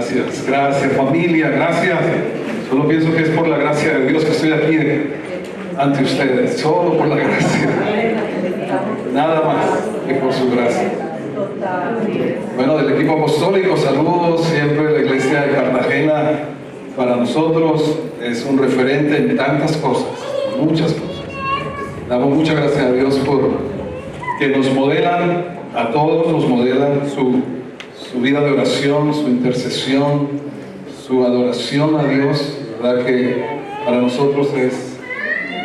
Gracias, gracias familia, gracias. Solo pienso que es por la gracia de Dios que estoy aquí ante ustedes, solo por la gracia. Nada más que por su gracia. Bueno, del equipo apostólico, saludos. Siempre la iglesia de Cartagena para nosotros es un referente en tantas cosas, muchas cosas. Damos muchas gracias a Dios por que nos modelan, a todos nos modelan su vida de oración, su intercesión, su adoración a Dios, ¿verdad? Que para nosotros es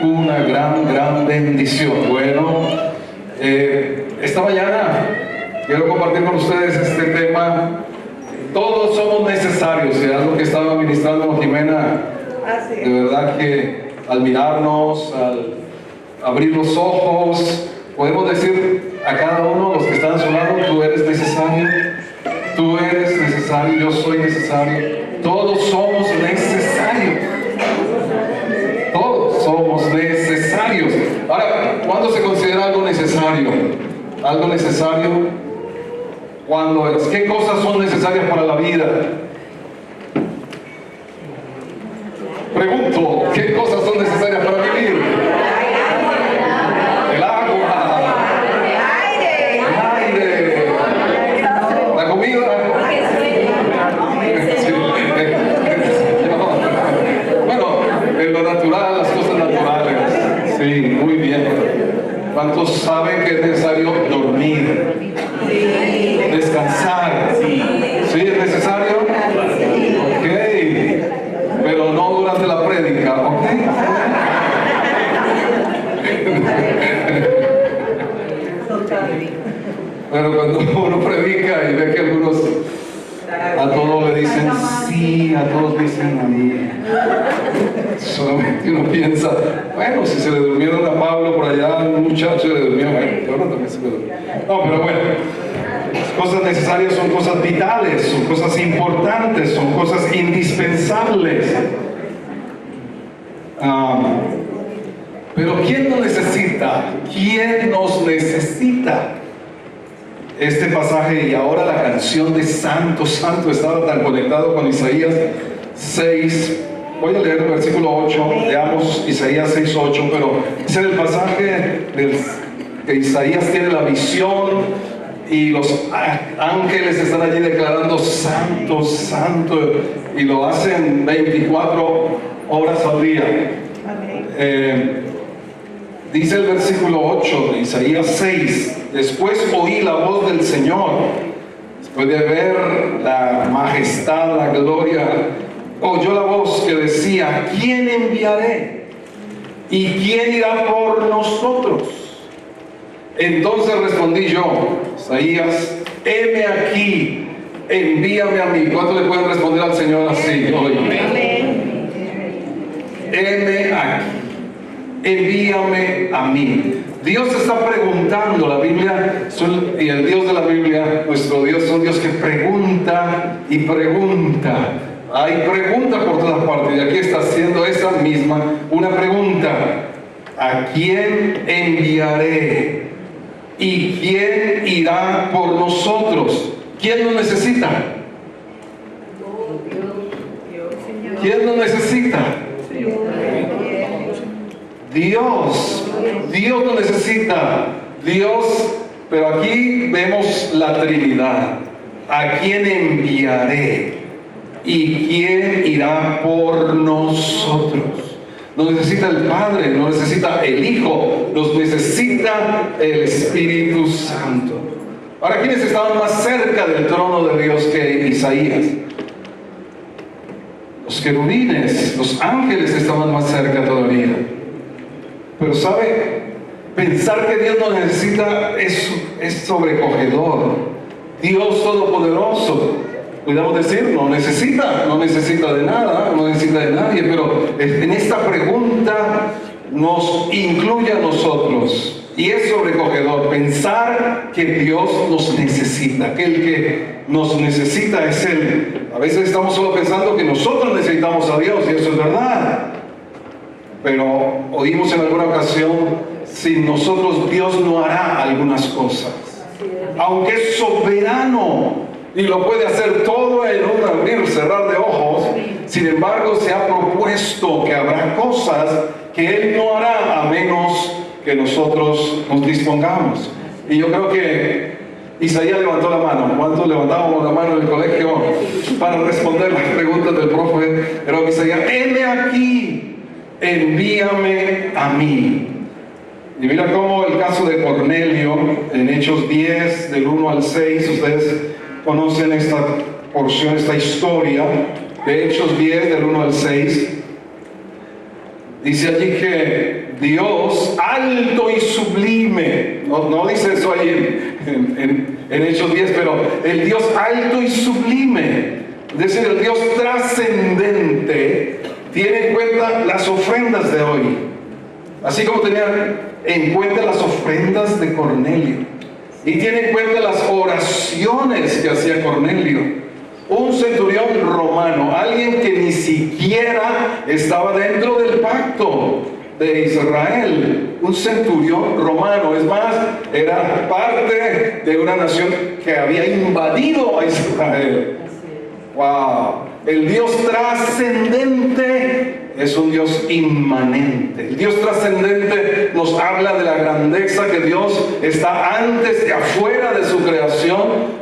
una gran bendición. Bueno, esta mañana quiero compartir con ustedes este tema. Todos somos necesarios, y algo que estaba ministrando Jimena, de verdad que al mirarnos, al abrir los ojos, podemos decir a cada uno, los que están a su lado, tú eres necesario, yo soy necesario, todos somos necesarios. Todos somos necesarios. Ahora, ¿cuándo se considera algo necesario? Algo necesario, ¿cuándo es? ¿Qué cosas son necesarias para la vida? Pregunto, ¿qué cosas son necesarias para vivir? El agua, el aire, la comida. Bueno, en lo natural, las cosas naturales. Sí, muy bien. ¿Cuántos saben que es necesario dormir? Descansar. ¿Sí es necesario? Ok. Pero no durante la prédica, ¿ok? Pero cuando uno predica y ve que algunos a todos le dicen sí, a todos dicen amén. Solamente uno piensa, bueno, si se le durmieron a Pablo por allá, un muchacho le durmió, bueno, ahora también se le durmió. No, pero bueno, las cosas necesarias son cosas vitales, son cosas importantes, son cosas indispensables. Pero ¿quién nos necesita? ¿Quién nos necesita? Este pasaje y ahora la canción de Santo, Santo estaba tan conectado con Isaías 6. Voy a leer el versículo 8, leamos Isaías 6:8, pero ese es el pasaje que Isaías tiene la visión y los ángeles están allí declarando Santo, Santo, y lo hacen 24 horas al día. Dice el versículo 8 de Isaías 6, después oí la voz del Señor, después de ver la majestad, la gloria, oyó la voz que decía, ¿quién enviaré? ¿Y quién irá por nosotros? Entonces respondí yo, Isaías, heme aquí, envíame a mí. ¿Cuántos le pueden responder al Señor así hoy? Heme aquí, envíame a mí. Dios está preguntando, la Biblia y el Dios de la Biblia, nuestro Dios, es un Dios que pregunta y pregunta. Hay preguntas por todas partes y aquí está haciendo esa misma una pregunta. ¿A quién enviaré? ¿Y quién irá por nosotros? ¿Quién nos necesita? ¿Quién nos necesita? Dios nos necesita. Dios, pero aquí vemos la Trinidad. ¿A quién enviaré? ¿Y quién irá por nosotros? Nos necesita el Padre, nos necesita el Hijo, nos necesita el Espíritu Santo. Ahora, ¿quiénes estaban más cerca del trono de Dios que Isaías? Los querubines, los ángeles estaban más cerca todavía. Pero ¿sabe? Pensar que Dios nos necesita es sobrecogedor. Dios Todopoderoso, podríamos decir, no necesita de nada, no necesita de nadie, pero en esta pregunta nos incluye a nosotros. Y es sobrecogedor pensar que Dios nos necesita, que el que nos necesita es Él. A veces estamos solo pensando que nosotros necesitamos a Dios, y eso es verdad. Pero oímos en alguna ocasión, sin nosotros Dios no hará algunas cosas. Aunque es soberano, y lo puede hacer todo en un abrir, cerrar de ojos. Sin embargo, se ha propuesto que habrá cosas que Él no hará a menos que nosotros nos dispongamos. Y yo creo que Isaías levantó la mano. ¿Cuántos levantábamos la mano en el colegio para responder las preguntas del profe? Pero Isaías, heme aquí, envíame a mí. Y mira cómo el caso de Cornelio, en Hechos 10, del 1 al 6, ustedes conocen esta porción, esta historia de Hechos 10, del 1 al 6. Dice allí que Dios alto y sublime, no dice eso ahí en Hechos 10, pero el Dios alto y sublime, es decir, el Dios trascendente, tiene en cuenta las ofrendas de hoy, así como tenía en cuenta las ofrendas de Cornelio, y tiene en cuenta las oraciones que hacía Cornelio. Un centurión romano, alguien que ni siquiera estaba dentro del pacto de Israel, un centurión romano, es más, era parte de una nación que había invadido a Israel. ¡Wow! El Dios trascendente es un Dios inmanente. El Dios trascendente nos habla de la grandeza que Dios está antes y afuera de su creación,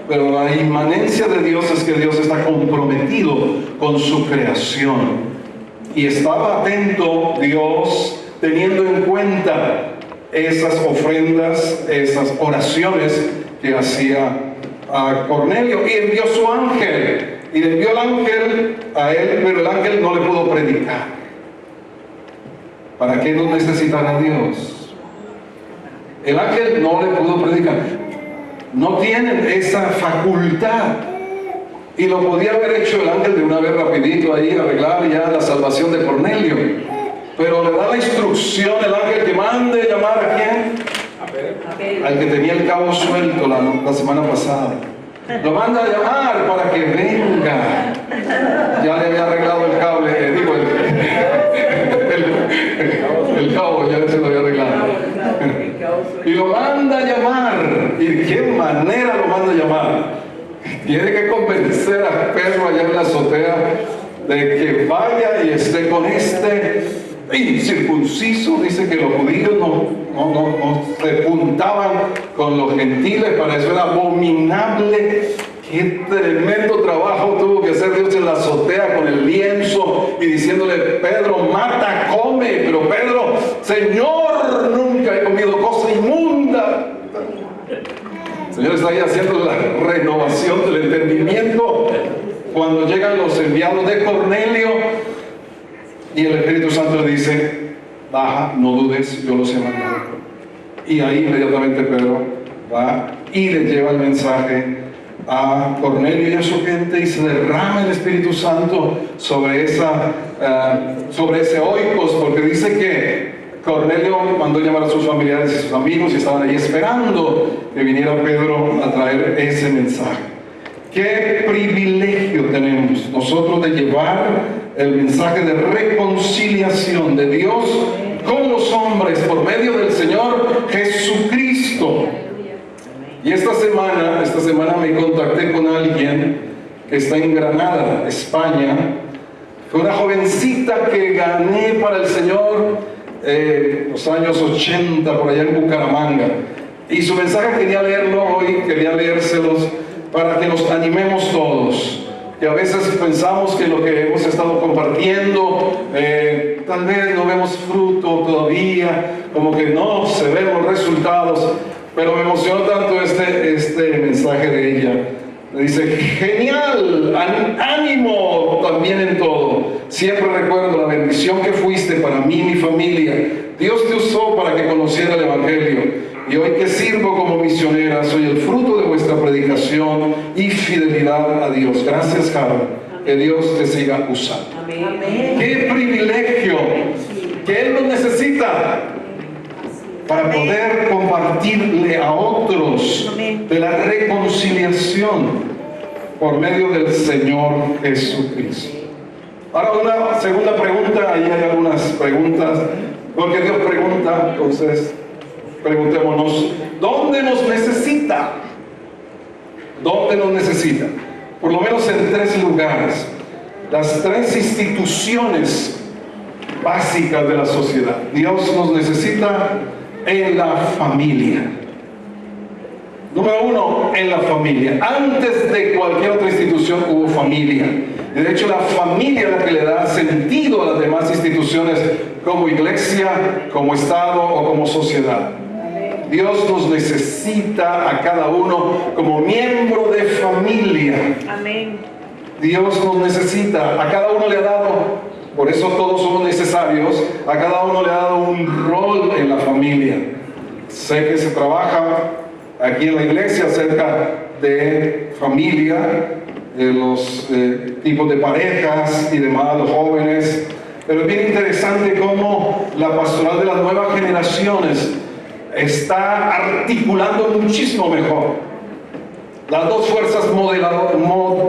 pero la inmanencia de Dios es que Dios está comprometido con su creación. Y estaba atento Dios, teniendo en cuenta esas ofrendas, esas oraciones que hacía a Cornelio, y envió su ángel. Y le envió el ángel a él, pero el ángel no le pudo predicar. ¿Para qué nos necesitan a Dios? El ángel no le pudo predicar. No tienen esa facultad. Y lo podía haber hecho el ángel de una vez rapidito ahí, arreglar ya la salvación de Cornelio. Pero le da la instrucción el ángel que mande llamar a quién. Al que tenía el cabo suelto la semana pasada. Lo manda a llamar para que venga. Ya le había arreglado el cable, digo, el cabo ya se lo había arreglado. Y lo manda a llamar. ¿Y de qué manera lo manda a llamar? Tiene que convencer a Pedro allá en la azotea de que vaya y esté con este incircunciso. Dice que los judíos no se juntaban con los gentiles, para eso era abominable. Qué tremendo trabajo tuvo que hacer Dios en la azotea con el lienzo y diciéndole: Pedro, mata, come. Pero Pedro: Señor, nunca he comido cosa inmunda. El Señor está ahí haciendo la renovación del entendimiento cuando llegan los enviados de Cornelio. Y el Espíritu Santo le dice: baja, no dudes, yo los he mandado. Y ahí inmediatamente Pedro va y le lleva el mensaje a Cornelio y a su gente, y se derrama el Espíritu Santo sobre ese oikos, porque dice que Cornelio mandó llamar a sus familiares y sus amigos, y estaban ahí esperando que viniera Pedro a traer ese mensaje. Qué privilegio tenemos nosotros de llevar el mensaje de reconciliación de Dios con los hombres por medio del Señor Jesucristo. Y esta semana me contacté con alguien que está en Granada, España. Fue una jovencita que gané para el Señor los años 80 por allá en Bucaramanga. Y su mensaje quería leerlo hoy, quería leérselos para que nos animemos todos. Que a veces pensamos que lo que hemos estado compartiendo tal vez no vemos fruto todavía, como que no se ven los resultados, pero me emocionó tanto este mensaje de ella. Me dice: genial, ánimo también en todo. Siempre recuerdo la bendición que fuiste para mí y mi familia. Dios te usó para que conociera el Evangelio. Y hoy que sirvo como misionera, soy el fruto de vuestra predicación y fidelidad a Dios. Gracias, Carlos. Que Dios te siga usando. Amén. ¡Qué privilegio! Que Él nos necesita para poder compartirle a otros de la reconciliación por medio del Señor Jesucristo. Ahora, una segunda pregunta. Ahí hay algunas preguntas, porque Dios pregunta. Entonces, preguntémonos: ¿dónde nos necesita? ¿Dónde nos necesita? por lo menos en 3 lugares, las 3 instituciones básicas de la sociedad. Dios nos necesita en la familia. Número 1, en la familia. Antes de cualquier otra institución hubo familia. De hecho, la familia es la que le da sentido a las demás instituciones como iglesia, como Estado o como sociedad. Dios nos necesita a cada uno como miembro de familia. Amén. Dios nos necesita, a cada uno le ha dado, por eso todos somos necesarios, a cada uno le ha dado un rol en la familia. Sé que se trabaja aquí en la iglesia acerca de familia, de los tipos de parejas y demás, los jóvenes, pero es bien interesante cómo la pastoral de las nuevas generaciones está articulando muchísimo mejor. Las 2 fuerzas modeladoras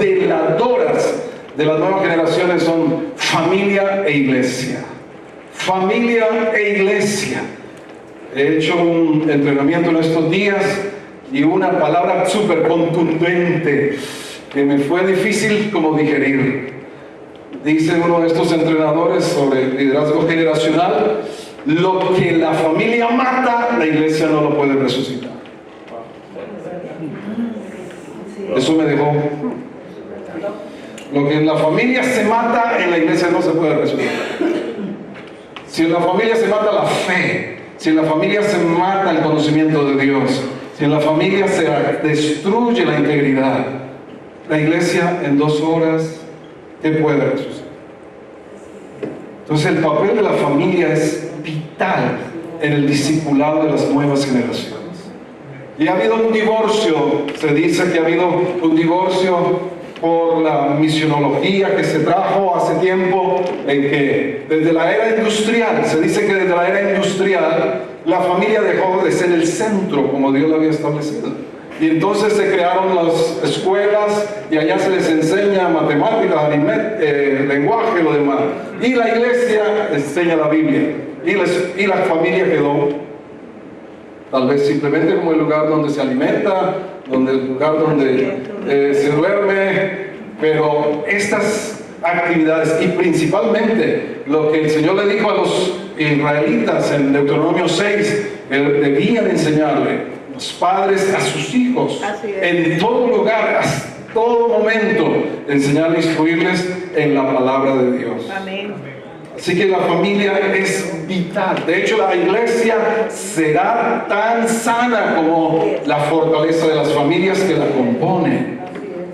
de las nuevas generaciones son familia e iglesia. Familia e iglesia. He hecho un entrenamiento en estos días y una palabra súper contundente que me fue difícil como digerir. Dice uno de estos entrenadores sobre liderazgo generacional: lo que la familia mata, la iglesia no lo puede resucitar. Eso me dejó. Lo que en la familia se mata, en la iglesia no se puede resucitar. Si en la familia se mata la fe, si en la familia se mata el conocimiento de Dios, si en la familia se destruye la integridad, la iglesia en 2 horas, ¿qué puede resucitar? Entonces el papel de la familia es vital en el discipulado de las nuevas generaciones. Y ha habido un divorcio, se dice que ha habido un divorcio por la misionología que se trajo hace tiempo, en que desde la era industrial, se dice que desde la era industrial, la familia dejó de ser el centro como Dios lo había establecido. Y entonces se crearon las escuelas y allá se les enseña matemáticas, lenguaje, lo demás. Y la iglesia enseña la Biblia. Y la familia quedó tal vez simplemente como el lugar donde se alimenta, el lugar donde se duerme, pero estas actividades y principalmente lo que el Señor le dijo a los israelitas en Deuteronomio 6, debían enseñarle los padres a sus hijos en todo lugar, a todo momento, enseñarles, instruirles en la palabra de Dios. Amén. Así que la familia es vital. De hecho, la iglesia será tan sana como la fortaleza de las familias que la componen.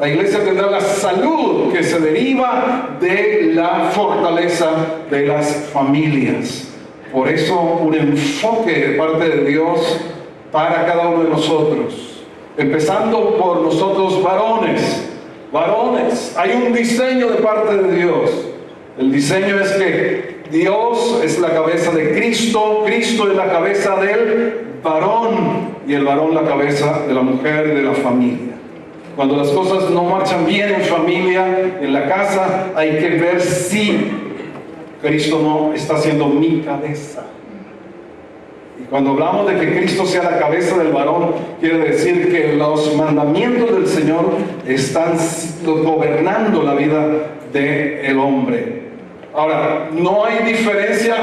La iglesia tendrá la salud que se deriva de la fortaleza de las familias. Por eso, un enfoque de parte de Dios para cada uno de nosotros. Empezando por nosotros varones. Varones, hay un diseño de parte de Dios. El diseño es que Dios es la cabeza de Cristo, Cristo es la cabeza del varón y el varón la cabeza de la mujer y de la familia. Cuando las cosas no marchan bien en familia, en la casa, hay que ver si Cristo no está siendo mi cabeza. Y cuando hablamos de que Cristo sea la cabeza del varón, quiere decir que los mandamientos del Señor están gobernando la vida del hombre. Ahora, no hay diferencia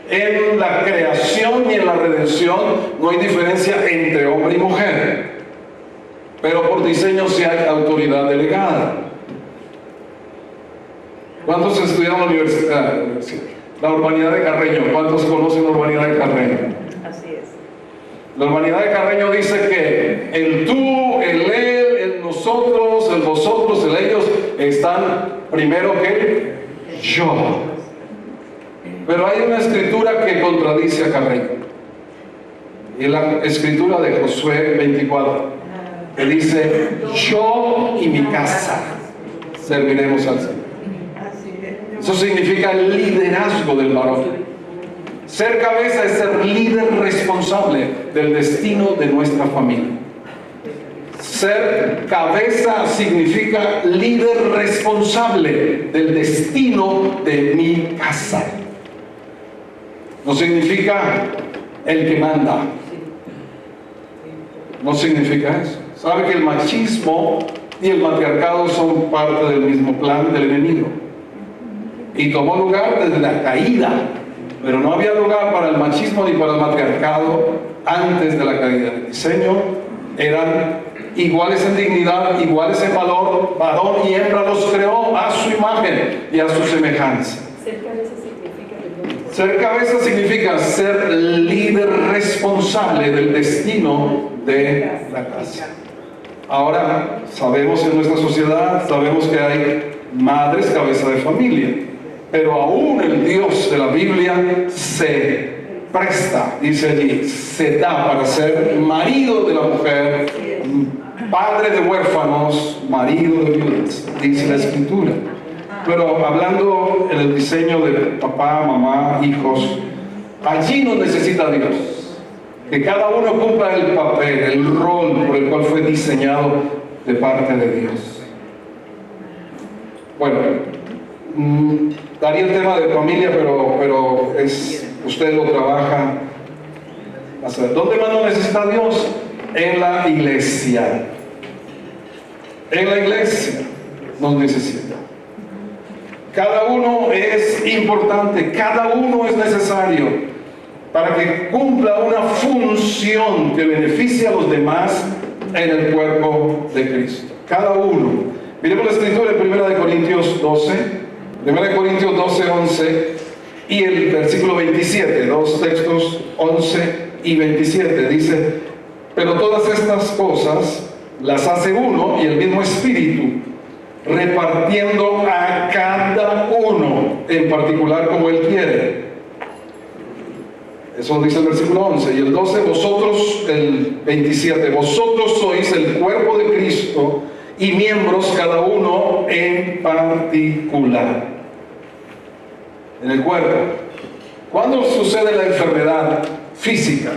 en la creación y en la redención, no hay diferencia entre hombre y mujer, pero por diseño sí hay autoridad delegada. ¿Cuántos estudiaron la universidad? La urbanidad de Carreño. ¿Cuántos conocen la urbanidad de Carreño? Así es. La urbanidad de Carreño dice que el tú, el él, el nosotros, el vosotros, el ellos están primero que yo. Pero hay una escritura que contradice a Carreño. Y la escritura de Josué 24, que dice: yo y mi casa serviremos al Señor. Eso significa el liderazgo del varón. Ser cabeza es ser líder responsable del destino de nuestra familia. Ser cabeza significa líder responsable del destino de mi casa. No significa el que manda. No significa eso. ¿Sabe que el machismo y el matriarcado son parte del mismo plan del enemigo. Y tomó lugar desde la caída, pero no había lugar para el machismo ni para el matriarcado antes de la caída. El diseño eran iguales en dignidad, iguales en valor, varón y hembra los creó a su imagen y a su semejanza. Ser cabeza significa ser líder responsable del destino de la casa. Ahora, sabemos en nuestra sociedad, sabemos que hay madres cabeza de familia, pero aún el Dios de la Biblia se presta, dice allí, se da para ser marido de la mujer, padre de huérfanos, marido de viudas, dice la Escritura. Pero hablando en el diseño de papá, mamá, hijos, allí nos necesita Dios. Que cada uno cumpla el papel, el rol por el cual fue diseñado de parte de Dios. Bueno, daría el tema de familia, pero usted lo trabaja. ¿Dónde más nos necesita Dios? En la iglesia. En la iglesia nos necesita. Cada uno es importante, cada uno es necesario para que cumpla una función que beneficie a los demás en el cuerpo de Cristo. Cada uno. Miremos la escritura en 1 Corintios 12, 1 Corintios 12, 11 y el versículo 27, dos textos, 11 y 27, dice: pero todas estas cosas las hace uno y el mismo Espíritu, repartiendo a cada uno en particular como Él quiere. Eso dice el versículo 11. Y el 12, vosotros, el 27, vosotros sois el cuerpo de Cristo y miembros cada uno en particular. En el cuerpo. ¿Cuándo sucede la enfermedad física?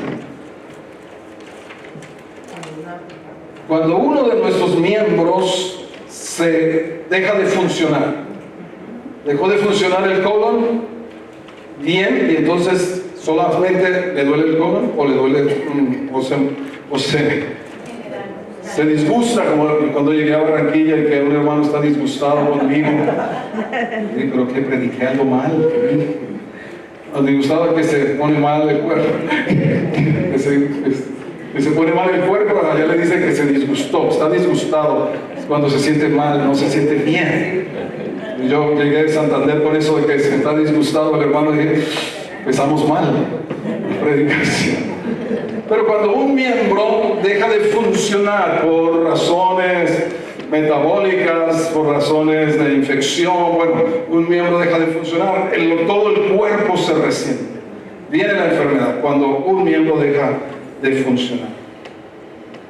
Cuando uno de nuestros miembros se deja de funcionar. Dejó de funcionar el colon bien, y entonces solamente le duele el colon, o le duele se disgusta, como cuando llegué a Barranquilla y que un hermano está disgustado conmigo. Pero que prediqué algo mal. Nos disgustaba que se pone mal el cuerpo. que se pone mal el cuerpo, allá le dice que se disgustó, está disgustado. Cuando se siente mal, no se siente bien. Y yo llegué de Santander con eso de que se está disgustado el hermano, y dije, empezamos mal la predicación. Pero cuando un miembro deja de funcionar por razones metabólicas, por razones de infección, bueno, un miembro deja de funcionar, todo el cuerpo se resiente. Viene la enfermedad cuando un miembro deja de funcionar.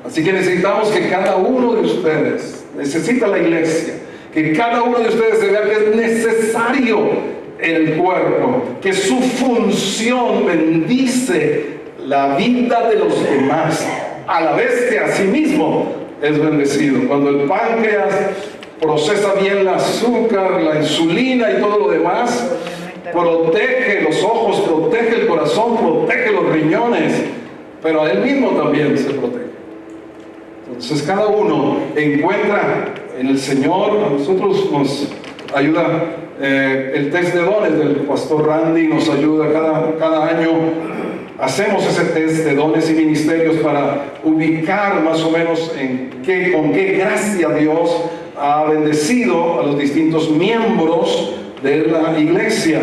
Así que necesitamos que cada uno de ustedes, necesita la iglesia, que cada uno de ustedes se vea que es necesario en el cuerpo, que su función bendice la vida de los demás, a la vez que a sí mismo es bendecido. Cuando el páncreas procesa bien el azúcar, la insulina y todo lo demás, protege los ojos, protege el corazón, protege los riñones, pero a él mismo también se protege. Entonces cada uno encuentra en el Señor. A nosotros nos ayuda el test de dones del pastor Randy, nos ayuda cada año. Hacemos ese test de dones y ministerios para ubicar más o menos con qué gracia Dios ha bendecido a los distintos miembros de la iglesia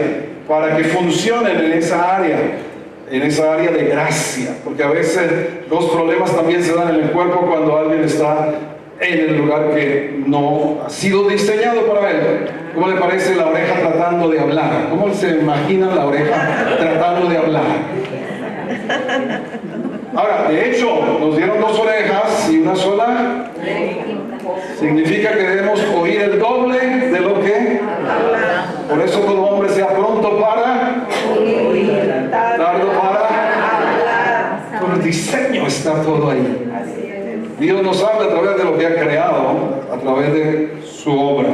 para que funcionen en esa área de gracia, porque a veces los problemas también se dan en el cuerpo cuando alguien está en el lugar que no ha sido diseñado para él. ¿Cómo le parece la oreja tratando de hablar? ¿Cómo se imagina la oreja tratando de hablar? Ahora, de hecho, nos dieron dos orejas y una sola. Significa que debemos oír el doble de lo que. Por eso todo hombre sea pronto para, tardo para. Por el diseño está todo ahí. Dios nos habla a través de lo que ha creado, a través de su obra.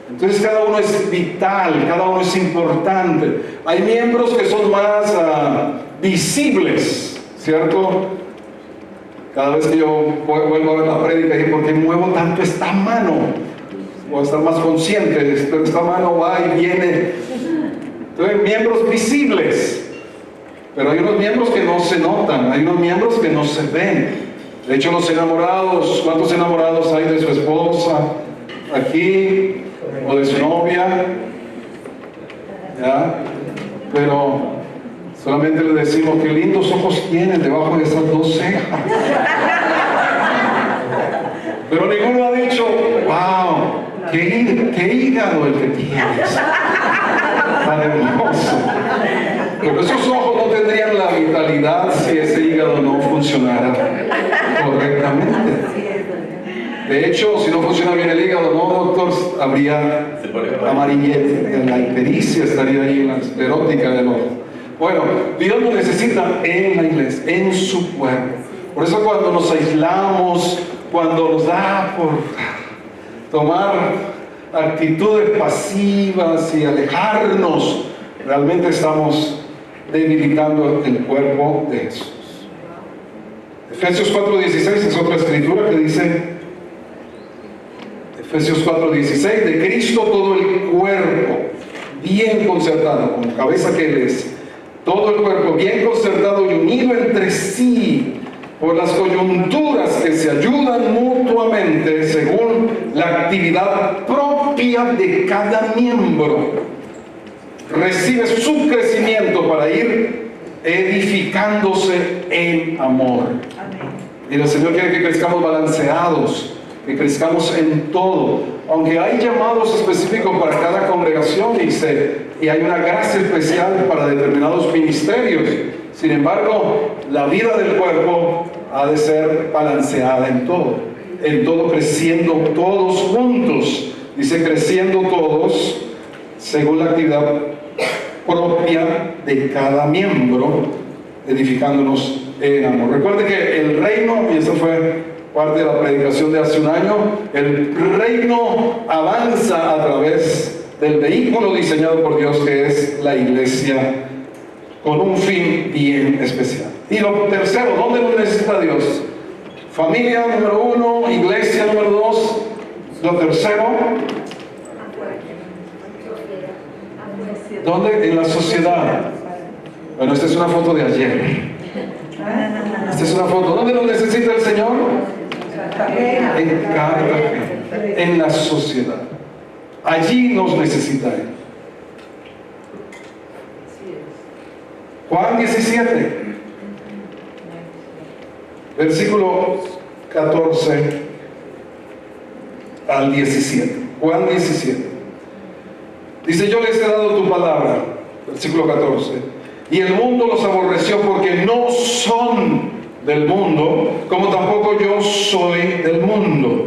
Entonces cada uno es vital, cada uno es importante. Hay miembros que son más visibles, ¿cierto? Cada vez que yo vuelvo a ver la prédica, digo, ¿por qué muevo tanto esta mano? Voy a estar más consciente, pero esta mano va y viene. Entonces, miembros visibles, pero hay unos miembros que no se notan, hay unos miembros que no se ven. De hecho, los enamorados, ¿cuántos enamorados hay de su esposa aquí o de su novia? ¿Ya? Pero solamente le decimos qué lindos ojos tienen debajo de esas dos cejas. Pero ninguno ha dicho, wow, qué hígado el que tienes. Tan hermoso. Pero esos ojos no tendrían la vitalidad si ese hígado no funcionara correctamente. De hecho, si no funciona bien el hígado, no, doctor, habría amarillez, la ictericia estaría ahí en la esclerótica del ojo. Bueno, Dios nos necesita en la iglesia, en su cuerpo. Por eso cuando nos aislamos, cuando nos da por tomar actitudes pasivas y alejarnos, realmente estamos debilitando el cuerpo de Jesús. Efesios 4:16 es otra escritura que dice, Efesios 4:16, de Cristo todo el cuerpo, bien concertado, como cabeza que Él es, todo el cuerpo bien concertado y unido entre sí, por las coyunturas que se ayudan mutuamente según la actividad propia de cada miembro, recibe su crecimiento para ir edificándose en amor. Y el Señor quiere que crezcamos balanceados, que crezcamos en todo, aunque hay llamados específicos para cada congregación y hay una gracia especial para determinados ministerios. Sin embargo, la vida del cuerpo ha de ser balanceada en todo creciendo todos juntos. Dice creciendo todos según la actividad propia de cada miembro, edificándonos en amor. Recuerde que el reino, y eso fue parte de la predicación de hace un año, el reino avanza a través del vehículo diseñado por Dios, que es la iglesia, con un fin bien especial. Y lo tercero, ¿dónde nos necesita Dios? Familia número 1, iglesia número 2. Lo tercero, ¿dónde? En la sociedad. Bueno, esta es una foto de ayer. Esta es una foto. ¿Dónde nos necesita el Señor? En Cartagena, en la sociedad. Allí nos necesita Él. Juan 17, versículo 14 al 17. Juan 17. Dice, yo les he dado tu palabra, versículo 14, y el mundo los aborreció porque no son del mundo, como tampoco yo soy del mundo.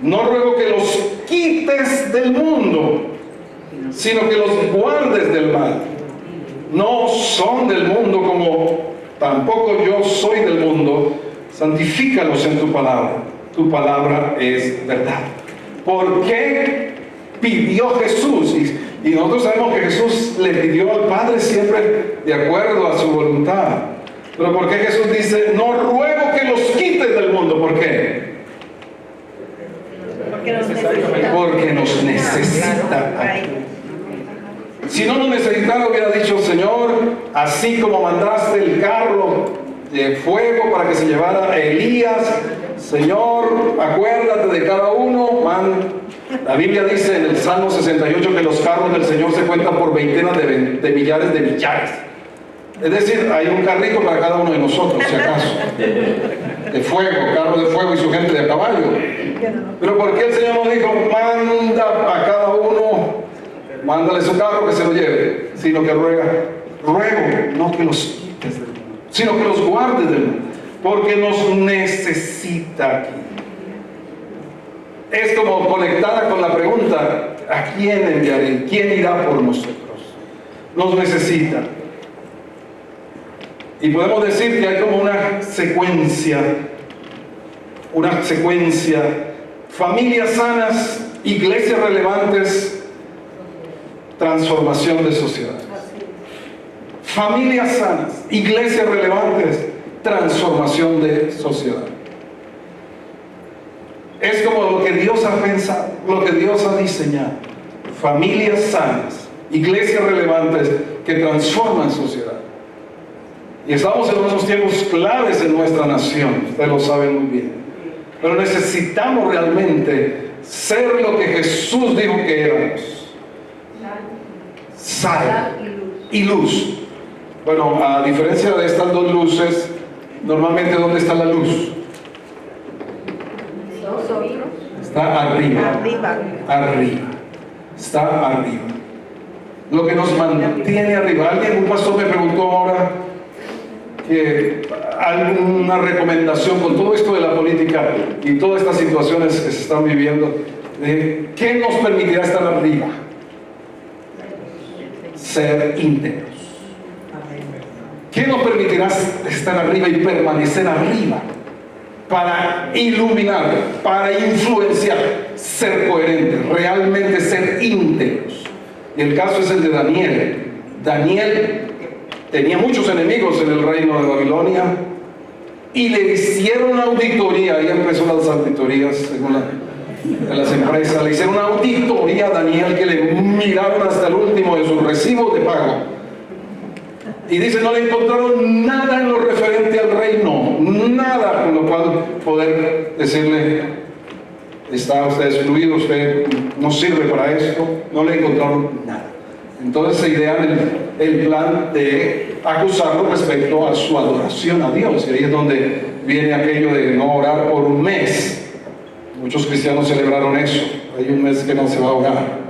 No ruego que los quites del mundo, sino que los guardes del mal. No son del mundo, como tampoco yo soy del mundo. Santifícalos en tu palabra. Tu palabra es verdad. ¿Por qué pidió Jesús? Y nosotros sabemos que Jesús le pidió al Padre siempre de acuerdo a su voluntad. Pero ¿por qué Jesús dice, no ruego que los quites del mundo? ¿Por qué? Porque nos necesita aquí. Si no nos necesitara, hubiera dicho, Señor, así como mandaste el carro de fuego para que se llevara a Elías, Señor, acuérdate de cada uno. La Biblia dice en el Salmo 68 que los carros del Señor se cuentan por veintenas de millares de millares. Es decir, hay un carrito para cada uno de nosotros, si acaso. De fuego, carro de fuego y su gente de caballo. Pero ¿por qué el Señor nos dijo, manda a cada uno, mándale su carro que se lo lleve? Sino que ruego, no que los quites del mundo, sino que los guardes del mundo, porque nos necesita aquí. Es como conectada con la pregunta, ¿a quién enviaré? ¿Quién irá por nosotros? Nos necesita. Y podemos decir que hay como una secuencia, familias sanas, iglesias relevantes, transformación de sociedad. Familias sanas, iglesias relevantes, transformación de sociedad. Es como lo que Dios ha pensado, lo que Dios ha diseñado. Familias sanas, iglesias relevantes que transforman sociedad. Y estamos en unos tiempos claves en nuestra nación, ustedes lo saben muy bien. Pero necesitamos realmente ser lo que Jesús dijo que éramos: sal y luz. Bueno, a diferencia de estas dos luces, normalmente ¿dónde está la luz? Está arriba. Está arriba. Lo que nos mantiene arriba. Un pastor me preguntó ahora que alguna recomendación con todo esto de la política y todas estas situaciones que se están viviendo, ¿qué nos permitirá estar arriba? Ser íntegros. ¿Qué nos permitirá estar arriba y permanecer arriba? Para iluminar, para influenciar, ser coherentes, realmente ser íntegros. Y el caso es el de Daniel. Daniel tenía muchos enemigos en el reino de Babilonia y le hicieron auditoría. Ahí empezó las auditorías según las empresas. Le hicieron una auditoría a Daniel, que le miraron hasta el último de sus recibos de pago. Y dice, no le encontraron nada en lo referente al reino, nada con lo cual poder decirle: está usted excluido, usted no sirve para esto. No le encontraron nada. Entonces se idean el plan de acusarlo respecto a su adoración a Dios. Y ahí es donde viene aquello de no orar por un mes. Muchos cristianos celebraron eso. Hay un mes que no se va a orar.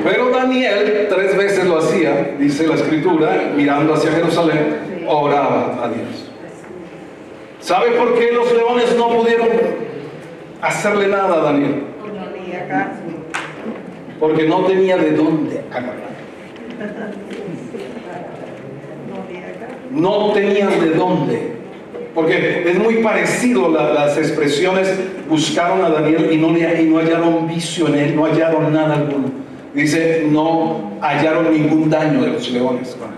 Pero Daniel 3 veces lo hacía, dice la escritura, mirando hacia Jerusalén, oraba a Dios. ¿Sabe por qué los leones no pudieron hacerle nada a Daniel? Porque no tenía de dónde agarrar. No tenía de dónde. Porque es muy parecido las expresiones: buscaron a Daniel y no hallaron vicio en él, no hallaron nada alguno. Dice, no hallaron ningún daño de los leones con él.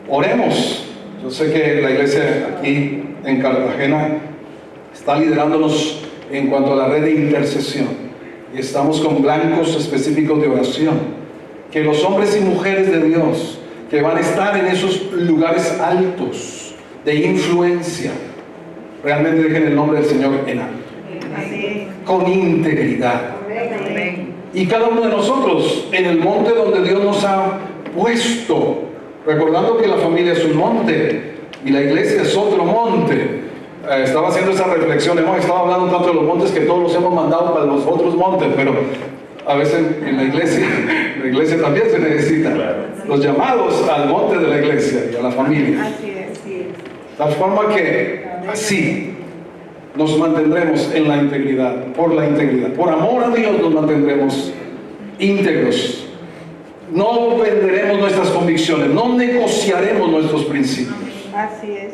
Oremos. Yo sé que la iglesia aquí en Cartagena está liderándonos en cuanto a la red de intercesión. Y estamos con blancos específicos de oración. Que los hombres y mujeres de Dios que van a estar en esos lugares altos de influencia, realmente dejen el nombre del Señor en alto. Con integridad. Y cada uno de nosotros en el monte donde Dios nos ha puesto, recordando que la familia es un monte y la iglesia es otro monte. Estaba haciendo esa reflexión. Hemos estado hablando tanto de los montes que todos los hemos mandado para los otros montes, pero a veces en la iglesia también se necesita los llamados al monte de la iglesia y a la familia. De tal forma que así nos mantendremos en la integridad, por la integridad. Por amor a Dios nos mantendremos íntegros. No venderemos nuestras convicciones, no negociaremos nuestros principios. Así es.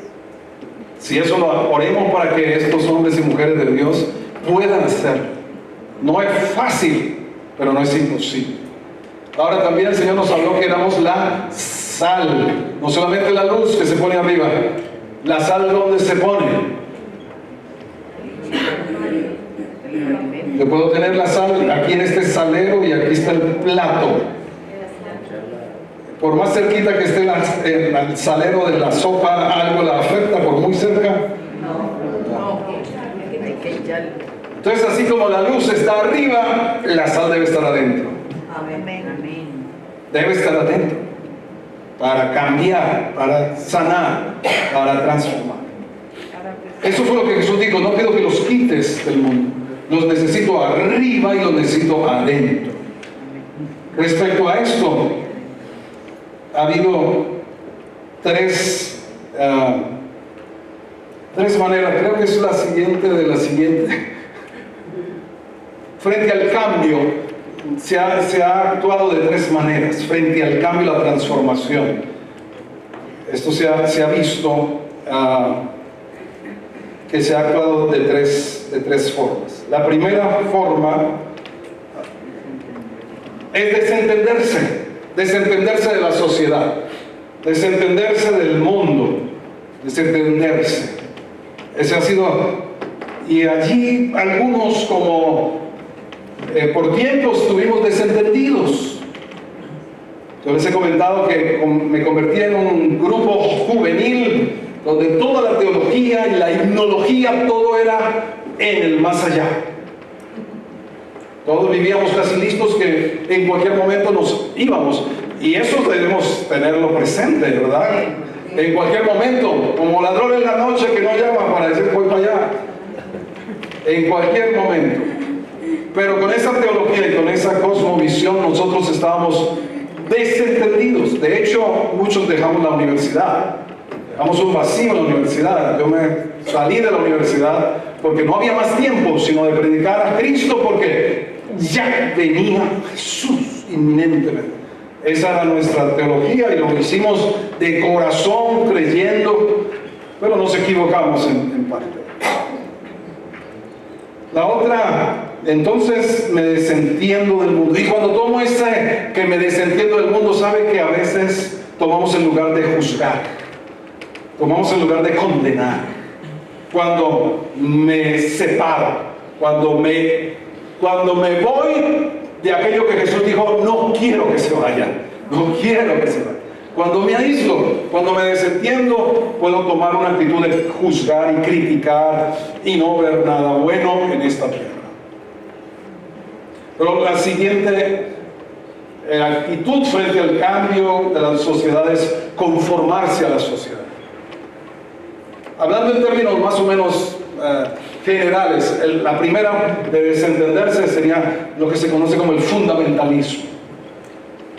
Si eso lo oremos para que estos hombres y mujeres de Dios puedan hacerlo. No es fácil, pero no es imposible. Ahora también el Señor nos habló que éramos la sal, no solamente la luz que se pone arriba. La sal, ¿dónde se pone? Yo puedo tener la sal aquí en este salero y aquí está el plato. Por más cerquita que esté el salero de la sopa, ¿algo la afecta por muy cerca? No. Entonces, así como la luz está arriba, la sal debe estar adentro. Debe estar adentro para cambiar, para sanar, para transformar. Eso fue lo que Jesús dijo: no pido que los quites del mundo, los necesito arriba y los necesito adentro. Respecto a esto, ha habido tres maneras. Creo que es la siguiente de la siguiente. Frente al cambio, se ha actuado de 3 maneras. Frente al cambio y la transformación, esto se ha visto que se ha actuado de tres formas. La primera forma es desentenderse de la sociedad. desentenderse del mundo, desentenderse. Ese ha sido, y allí algunos como por tiempo estuvimos desentendidos. Yo les he comentado que me convertí en un grupo juvenil donde toda la teología y la himnología, todo era en el más allá. Todos vivíamos casi listos que en cualquier momento nos íbamos, y eso debemos tenerlo presente, ¿verdad? En cualquier momento, como ladrón en la noche que no llama para decir voy para allá, en cualquier momento. Pero con esa teología y con esa cosmovisión nosotros estábamos desentendidos. De hecho, muchos dejamos la universidad, dejamos un vacío en la universidad. Yo me salí de la universidad porque no había más tiempo sino de predicar a Cristo, porque ya venía Jesús inminentemente. Esa era nuestra teología y lo hicimos de corazón, creyendo, pero nos equivocamos en parte. La otra, entonces me desentiendo del mundo. Y cuando tomo ese que me desentiendo del mundo, sabe que a veces tomamos el lugar de juzgar, tomamos el lugar de condenar. Cuando me separo, cuando me voy de aquello que Jesús dijo, no quiero que se vayan, no quiero que se vayan. Cuando me aíslo, cuando me desentiendo, puedo tomar una actitud de juzgar y criticar y no ver nada bueno en esta tierra. Pero la siguiente actitud frente al cambio de las sociedades, conformarse a la sociedad. Hablando en términos más o menos generales, la primera de desentenderse sería lo que se conoce como el fundamentalismo.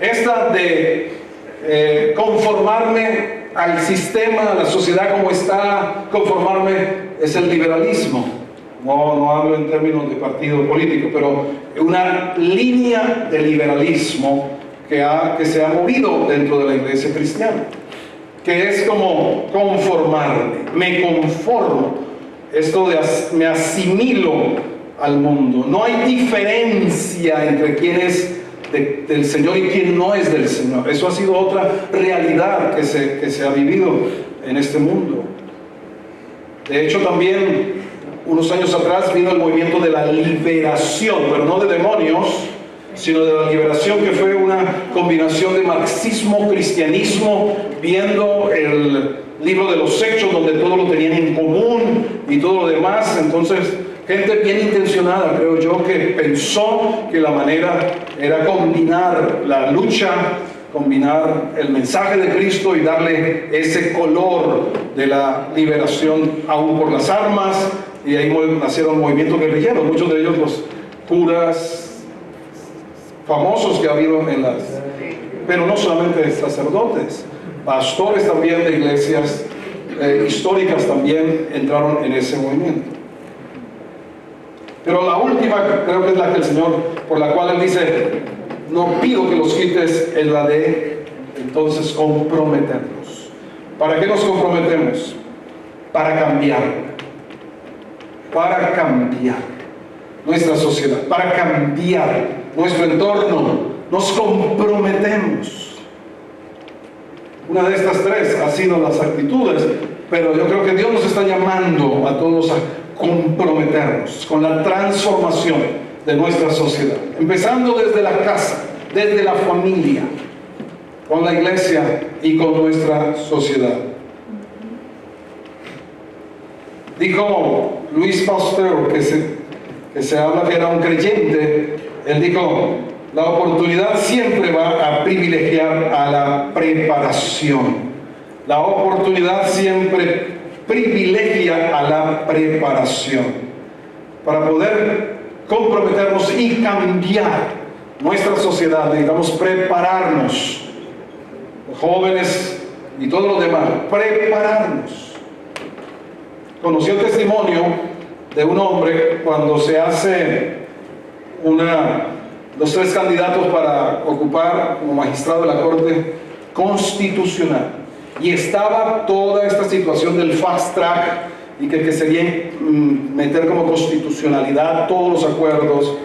Esta de conformarme al sistema, a la sociedad como está, conformarme, es el liberalismo. No hablo en términos de partido político, pero una línea de liberalismo que se ha movido dentro de la iglesia cristiana, que es como conformarme, me conformo, esto de me asimilo al mundo. No hay diferencia entre quién es del Señor y quién no es del Señor. Eso ha sido otra realidad que se ha vivido en este mundo. De hecho, también unos años atrás vino el movimiento de la liberación, pero no de demonios, sino de la liberación, que fue una combinación de marxismo, cristianismo, viendo el libro de los Hechos, donde todo lo tenían en común y todo lo demás. Entonces, gente bien intencionada, creo yo, que pensó que la manera era combinar la lucha, combinar el mensaje de Cristo y darle ese color de la liberación aún por las armas, y ahí nacieron movimientos guerrilleros, muchos de ellos los curas famosos que ha habido pero no solamente sacerdotes, pastores también de iglesias históricas también entraron en ese movimiento. Pero la última, creo que es la que el Señor, por la cual Él dice, no pido que los quites, es la de, entonces, comprometernos. ¿Para qué nos comprometemos? Para cambiar nuestra sociedad, para cambiar nuestro entorno. Nos comprometemos. Una de estas tres ha sido las actitudes, pero yo creo que Dios nos está llamando a todos a comprometernos con la transformación de nuestra sociedad, empezando desde la casa, desde la familia, con la iglesia y con nuestra sociedad. Dijo Luis Pasteur, que se habla que era un creyente, él dijo, la oportunidad siempre va a privilegiar a la preparación. La oportunidad siempre privilegia a la preparación. Para poder comprometernos y cambiar nuestra sociedad, necesitamos prepararnos. Los jóvenes y todos los demás, prepararnos. Conocí el testimonio de un hombre cuando se hace los 3 candidatos para ocupar como magistrado de la Corte Constitucional, y estaba toda esta situación del fast track y que sería meter como constitucionalidad todos los acuerdos.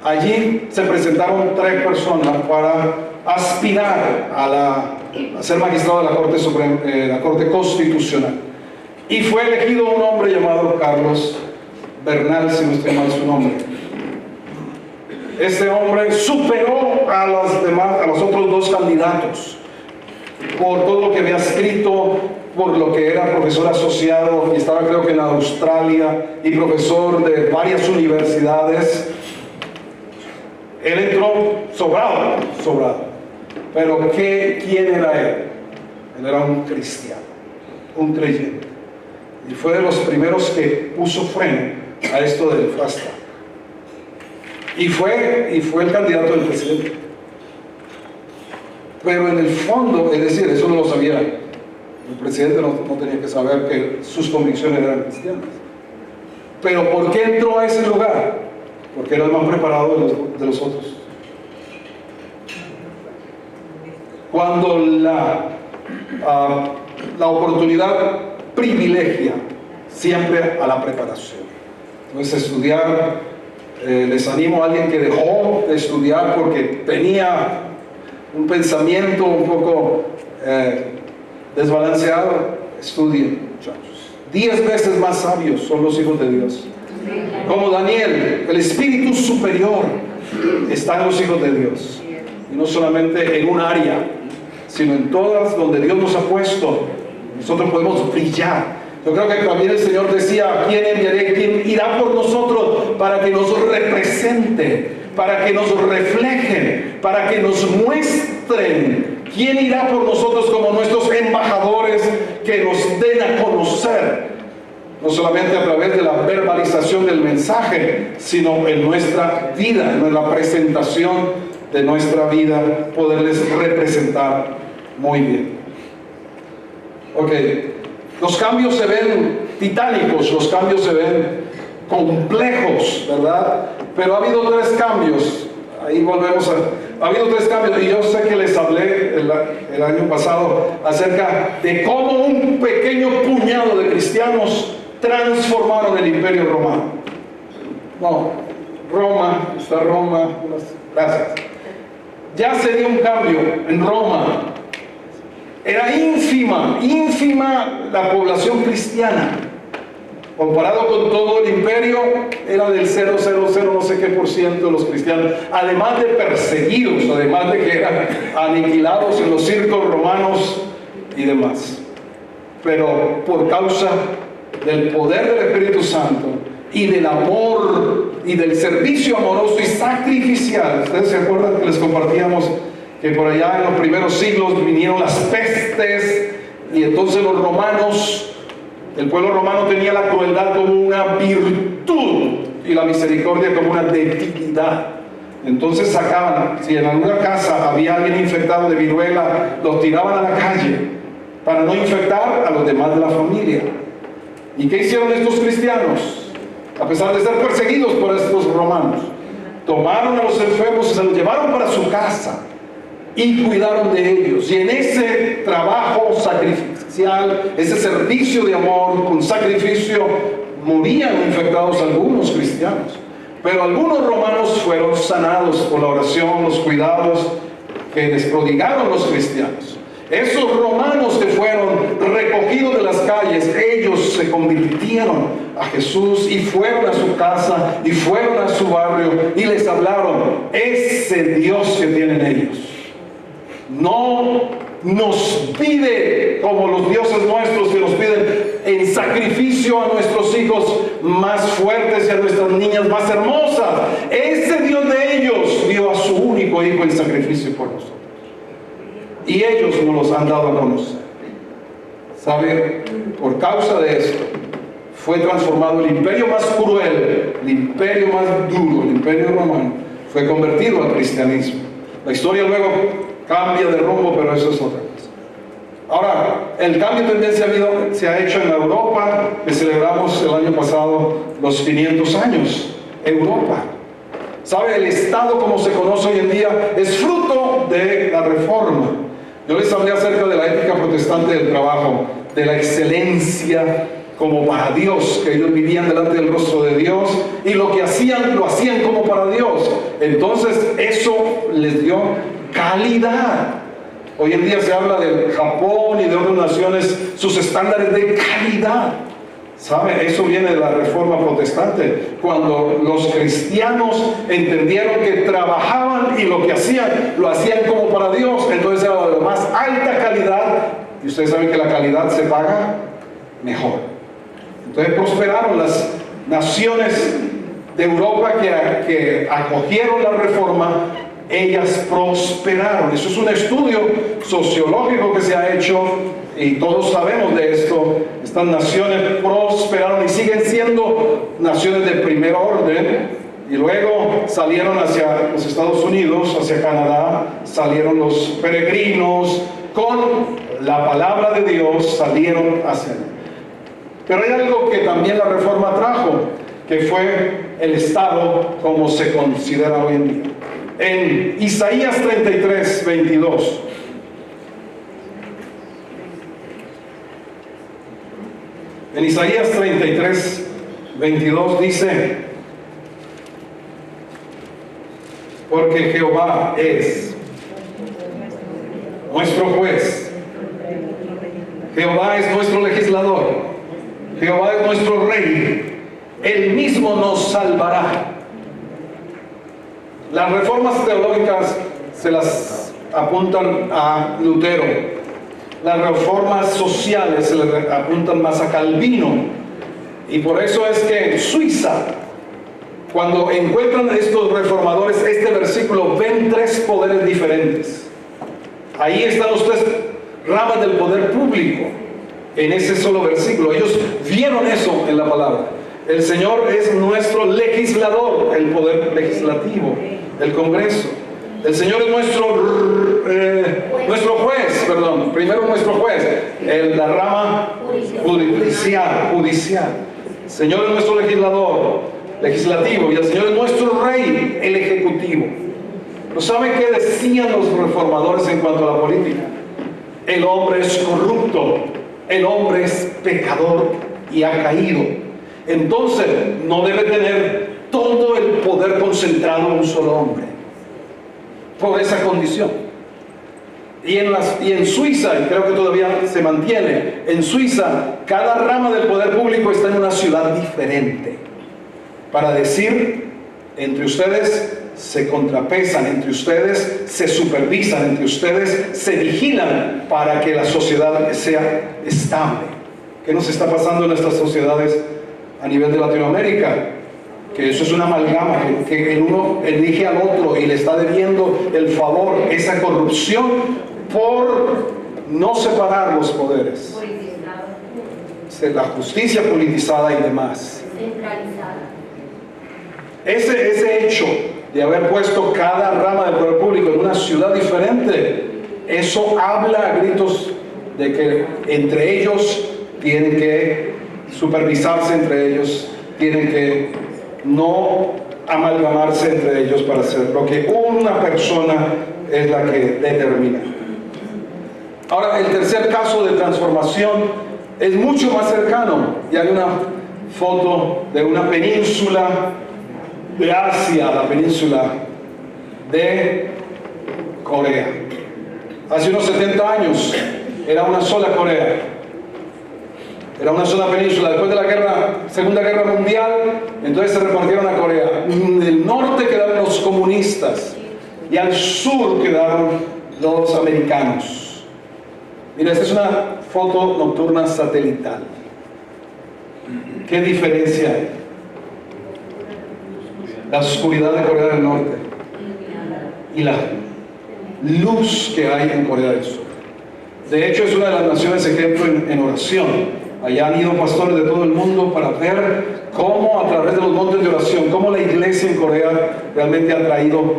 Allí se presentaron 3 personas para aspirar a la a ser magistrado de la Corte Suprema, la Corte Constitucional. Y fue elegido un hombre llamado Carlos Bernal, si no estoy mal su nombre. Este hombre superó a los otros dos candidatos por todo lo que había escrito, por lo que era profesor asociado y estaba creo que en Australia y profesor de varias universidades. Él entró sobrado. Pero ¿quién era él? Él era un cristiano, un creyente. Y fue de los primeros que puso freno a esto del FASTA. Y fue el candidato del presidente. Pero en el fondo, es decir, eso no lo sabía. El presidente no tenía que saber que sus convicciones eran cristianas. Pero ¿por qué entró a ese lugar? Porque era el más preparado de los otros. Cuando la oportunidad privilegia siempre a la preparación. Entonces, estudiar, les animo a alguien que dejó de estudiar porque tenía un pensamiento un poco desbalanceado. Estudien, muchachos. 10 veces más sabios son los hijos de Dios. Como Daniel, el espíritu superior está en los hijos de Dios. Y no solamente en un área, sino en todas donde Dios nos ha puesto. Nosotros podemos brillar. Yo creo que también el Señor decía: ¿quién enviaré? ¿Quién irá por nosotros para que nos represente, para que nos reflejen, para que nos muestren? ¿Quién irá por nosotros como nuestros embajadores que nos den a conocer? No solamente a través de la verbalización del mensaje, sino en nuestra vida, en la presentación de nuestra vida, poderles representar muy bien. Ok, los cambios se ven titánicos, los cambios se ven complejos, ¿verdad? Pero ha habido 3 cambios. Ahí volvemos ha habido 3 cambios, y yo sé que les hablé el año pasado acerca de cómo un pequeño puñado de cristianos transformaron el Imperio Romano. No, Roma, gracias. Ya se dio un cambio en Roma. Era ínfima la población cristiana. Comparado con todo el imperio, era del 0,00 no sé qué % de los cristianos. Además de perseguidos, además de que eran aniquilados en los circos romanos y demás. Pero por causa del poder del Espíritu Santo y del amor y del servicio amoroso y sacrificial. ¿Ustedes se acuerdan que les compartíamos que por allá en los primeros siglos vinieron las pestes y entonces los romanos, el pueblo romano tenía la crueldad como una virtud y la misericordia como una debilidad? Entonces sacaban, si en alguna casa había alguien infectado de viruela, los tiraban a la calle para no infectar a los demás de la familia. ¿Y qué hicieron estos cristianos? A pesar de ser perseguidos por estos romanos, tomaron a los enfermos y se los llevaron para su casa y cuidaron de ellos. Y en ese trabajo sacrificial, ese servicio de amor con sacrificio, morían infectados algunos cristianos. Pero algunos romanos fueron sanados por la oración, los cuidados que les prodigaron los cristianos. Esos romanos que fueron recogidos de las calles, ellos se convirtieron a Jesús y fueron a su casa y fueron a su barrio y les hablaron ese Dios que tienen ellos. No nos pide como los dioses nuestros que nos piden en sacrificio a nuestros hijos más fuertes y a nuestras niñas más hermosas. Ese Dios de ellos dio a su único hijo en sacrificio por nosotros. Y ellos nos los han dado a conocer. ¿Sabe? Por causa de esto fue transformado el imperio más cruel, el imperio más duro, el imperio romano, fue convertido al cristianismo. La historia luego cambia de rumbo, pero eso es otra cosa. Ahora, el cambio de tendencia se ha hecho en Europa, que celebramos el año pasado los 500 años. Europa. ¿Sabe? El Estado como se conoce hoy en día es fruto de la Reforma. Yo les hablé acerca de la ética protestante del trabajo, de la excelencia como para Dios, que ellos vivían delante del rostro de Dios y lo que hacían, lo hacían como para Dios. Entonces eso les dio calidad. Hoy en día se habla de Japón y de otras naciones, sus estándares de calidad. ¿Sabe? Eso viene de la Reforma Protestante, cuando los cristianos entendieron que trabajaban y lo que hacían, lo hacían como para Dios, entonces era de más alta calidad, y ustedes saben que la calidad se paga mejor. Entonces prosperaron las naciones de Europa que acogieron la Reforma, ellas prosperaron. Eso es un estudio sociológico que se ha hecho y todos sabemos de esto. Estas naciones prosperaron y siguen siendo naciones de primer orden, y luego salieron hacia los Estados Unidos, hacia Canadá, salieron los peregrinos con la palabra de Dios, salieron hacia allá. Pero hay algo que también la Reforma trajo, que fue el Estado como se considera hoy en día. En Isaías 33, 22. En Isaías 33, 22 dice: porque Jehová es nuestro juez, Jehová es nuestro legislador, Jehová es nuestro rey, Él mismo nos salvará. Las reformas teológicas se las apuntan a Lutero. Las reformas sociales se les apuntan más a Calvino. Y por eso es que en Suiza, cuando encuentran estos reformadores este versículo, ven tres poderes diferentes. Ahí están los tres ramas del poder público, en ese solo versículo. Ellos vieron eso en la palabra. El Señor es nuestro legislador, el poder legislativo, el Congreso. El Señor es nuestro juez, perdón, primero nuestro juez, la rama judicial. El Señor es nuestro legislativo, y el Señor es nuestro rey, el ejecutivo. ¿No saben qué decían los reformadores en cuanto a la política? El hombre es corrupto, el hombre es pecador y ha caído. Entonces no debe tener todo el poder concentrado en un solo hombre, por esa condición. Y en Suiza, y creo que todavía se mantiene, en Suiza cada rama del poder público está en una ciudad diferente, para decir: entre ustedes se contrapesan, entre ustedes se supervisan, entre ustedes se vigilan para que la sociedad sea estable. ¿Qué nos está pasando en nuestras sociedades a nivel de Latinoamérica? Que eso es una amalgama, que el uno elige al otro y le está debiendo el favor, esa corrupción por no separar los poderes, la justicia politizada y demás. Ese hecho de haber puesto cada rama del poder público en una ciudad diferente, eso habla a gritos de que entre ellos tienen que supervisarse, entre ellos tienen que no amalgamarse entre ellos para hacer lo que una persona es la que determina. Ahora, el tercer caso de transformación es mucho más cercano, y hay una foto de una península de Asia, la península de Corea. Hace unos 70 años era una sola Corea. Era una sola península. Después de la Segunda Guerra Mundial, entonces se repartieron a Corea. En el norte quedaron los comunistas y al sur quedaron los americanos. Mira, esta es una foto nocturna satelital. ¿Qué diferencia hay? La oscuridad de Corea del Norte y la luz que hay en Corea del Sur. De hecho, es una de las naciones ejemplo en oración. Allá han ido pastores de todo el mundo para ver cómo a través de los montes de oración, cómo la iglesia en Corea realmente ha traído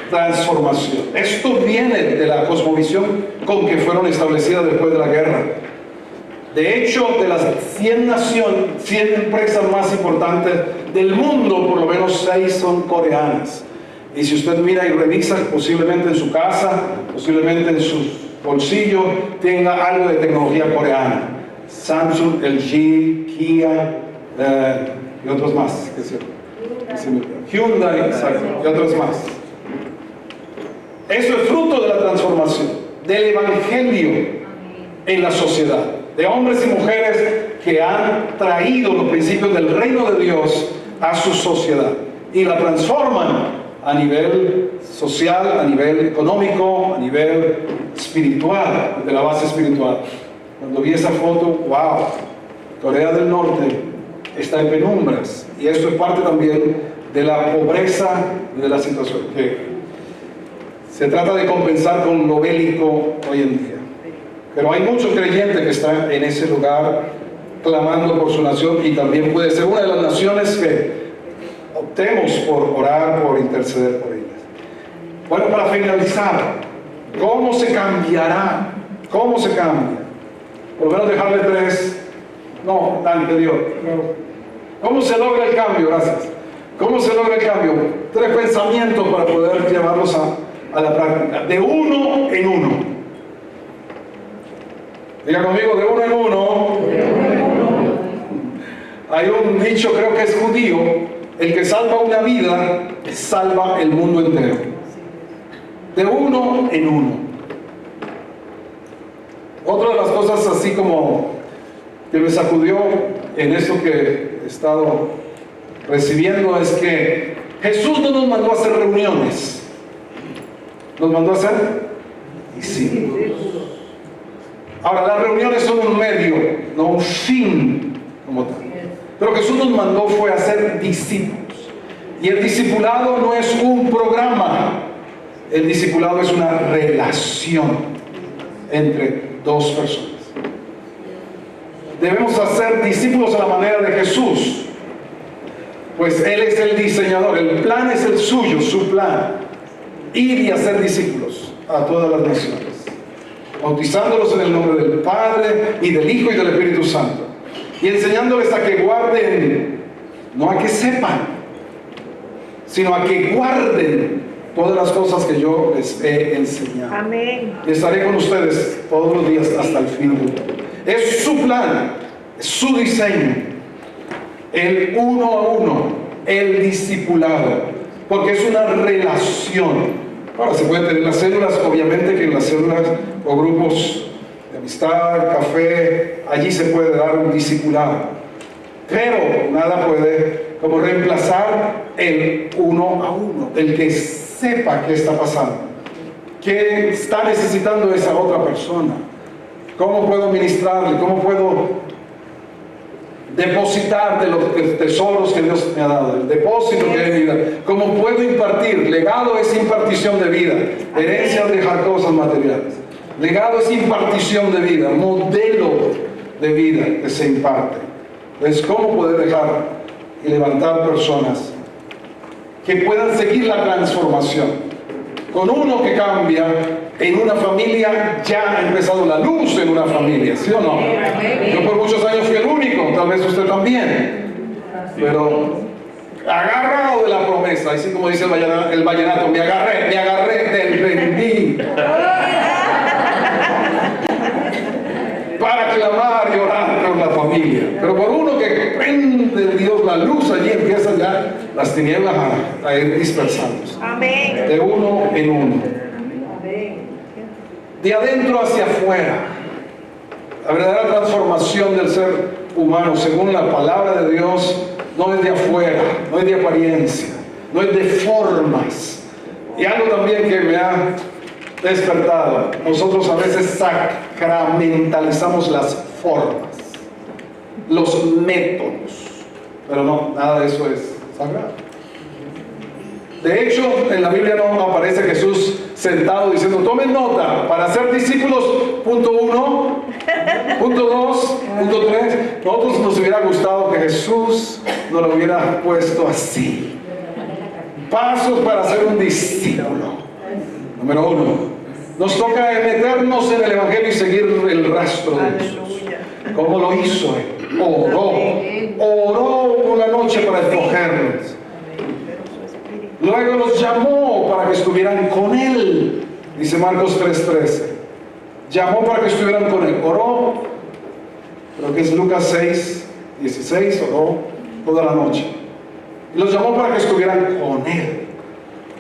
transformación. Esto viene de la cosmovisión con que fueron establecidas después de la guerra. De hecho, de las 100 empresas más importantes del mundo, por lo menos 6 son coreanas. Y si usted mira y revisa, posiblemente en su casa, posiblemente en su bolsillo, tenga algo de tecnología coreana. Samsung, LG, Kia y otros más. Hyundai, exacto, y otros más. Eso es fruto de la transformación. del Evangelio en la sociedad, de hombres y mujeres que han traído los principios del reino de Dios a su sociedad y la transforman a nivel social, a nivel económico, a nivel espiritual, de la base espiritual. Cuando vi esa foto, wow, Corea del Norte está en penumbras, y esto es parte también de la pobreza de la situación que se trata de compensar con lo bélico hoy en día. Pero hay muchos creyentes que están en ese lugar clamando por su nación, y también puede ser una de las naciones que optemos por orar, por interceder por ellas. Bueno, para finalizar, ¿cómo se cambiará? ¿Cómo se cambia? Por lo menos dejarle tres, no, anterior. ¿Cómo se logra el cambio? Gracias. ¿Cómo se logra el cambio? Tres pensamientos para poder llevarlos a la práctica. De uno en uno. Diga conmigo, de uno en uno. Hay un dicho, creo que es judío: el que salva una vida, salva el mundo entero. De uno en uno. Otra de las cosas así como que me sacudió en esto que he estado recibiendo es que Jesús no nos mandó a hacer reuniones, nos mandó a hacer discípulos. Ahora, las reuniones son un medio, no un fin como tal. Pero Jesús nos mandó fue a hacer discípulos. Y el discipulado no es un programa, el discipulado es una relación entre dos personas. Debemos hacer discípulos a la manera de Jesús, pues Él es el diseñador, el plan es el suyo, su plan: ir y hacer discípulos a todas las naciones, bautizándolos en el nombre del Padre y del Hijo y del Espíritu Santo, y enseñándoles a que guarden, no a que sepan, sino a que guarden todas las cosas que yo les he enseñado. Amén. Y estaré con ustedes todos los días hasta el fin del mundo. Es su plan, es su diseño, el uno a uno, el discipulado, porque es una relación. Ahora se pueden tener las células, obviamente que en las células o grupos de amistad, café, allí se puede dar un discipulado, pero nada puede como reemplazar el uno a uno, el que sepa qué está pasando, qué está necesitando esa otra persona, cómo puedo ministrarle, cómo puedo depositar de los tesoros que Dios me ha dado, el depósito que hay en mi vida, cómo puedo impartir. Legado es impartición de vida, herencia es dejar cosas materiales. Legado es impartición de vida, modelo de vida que se imparte. Entonces, ¿cómo poder dejar y levantar personas que puedan seguir la transformación? Con uno que cambia en una familia, ya ha empezado la luz en una familia, ¿sí o no? Yo por muchos años fui el único, tal vez usted también, pero agarrado de la promesa, así como dice el vallenato, me agarré del bendito para clamar y orar por la familia. Pero por uno que prende Dios la luz, allí empiezan ya las tinieblas a ir dispersándose. Amén. De uno en uno. De adentro hacia afuera. La verdadera transformación del ser humano, según la palabra de Dios, no es de afuera, no es de apariencia, no es de formas. Y algo también que me ha despertado: nosotros a veces sacramentalizamos las formas, los métodos, pero no, nada de eso es sagrado. De hecho, en la Biblia no aparece Jesús sentado diciendo: tomen nota, para ser discípulos, punto 1, punto 2, punto 3. Nosotros nos hubiera gustado que Jesús nos lo hubiera puesto así: pasos para ser un discípulo. Número 1, nos toca meternos en el Evangelio y seguir el rastro de Jesús. ¿Cómo lo hizo Él? Oró una noche para escogernos. Luego los llamó para que estuvieran con Él, dice Marcos 3:13. Llamó para que estuvieran con Él. Oró, creo que es Lucas 6:16, oró toda la noche. Y los llamó para que estuvieran con Él.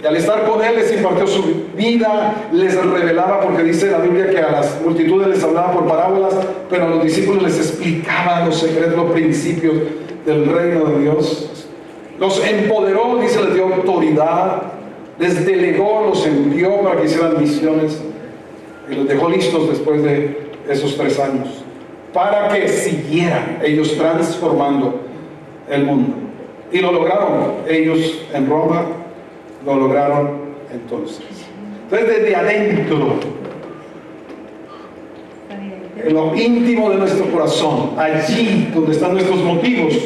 Y al estar con él les impartió su vida, les revelaba, porque dice la Biblia que a las multitudes les hablaba por parábolas, pero a los discípulos les explicaba los secretos, los principios del reino de Dios. Los empoderó, dice, les dio autoridad, les delegó, los envió para que hicieran misiones y los dejó listos después de esos 3 años para que siguieran ellos transformando el mundo. Y lo lograron ellos en Roma, lo lograron entonces. Entonces, desde adentro, en lo íntimo de nuestro corazón, allí donde están nuestros motivos,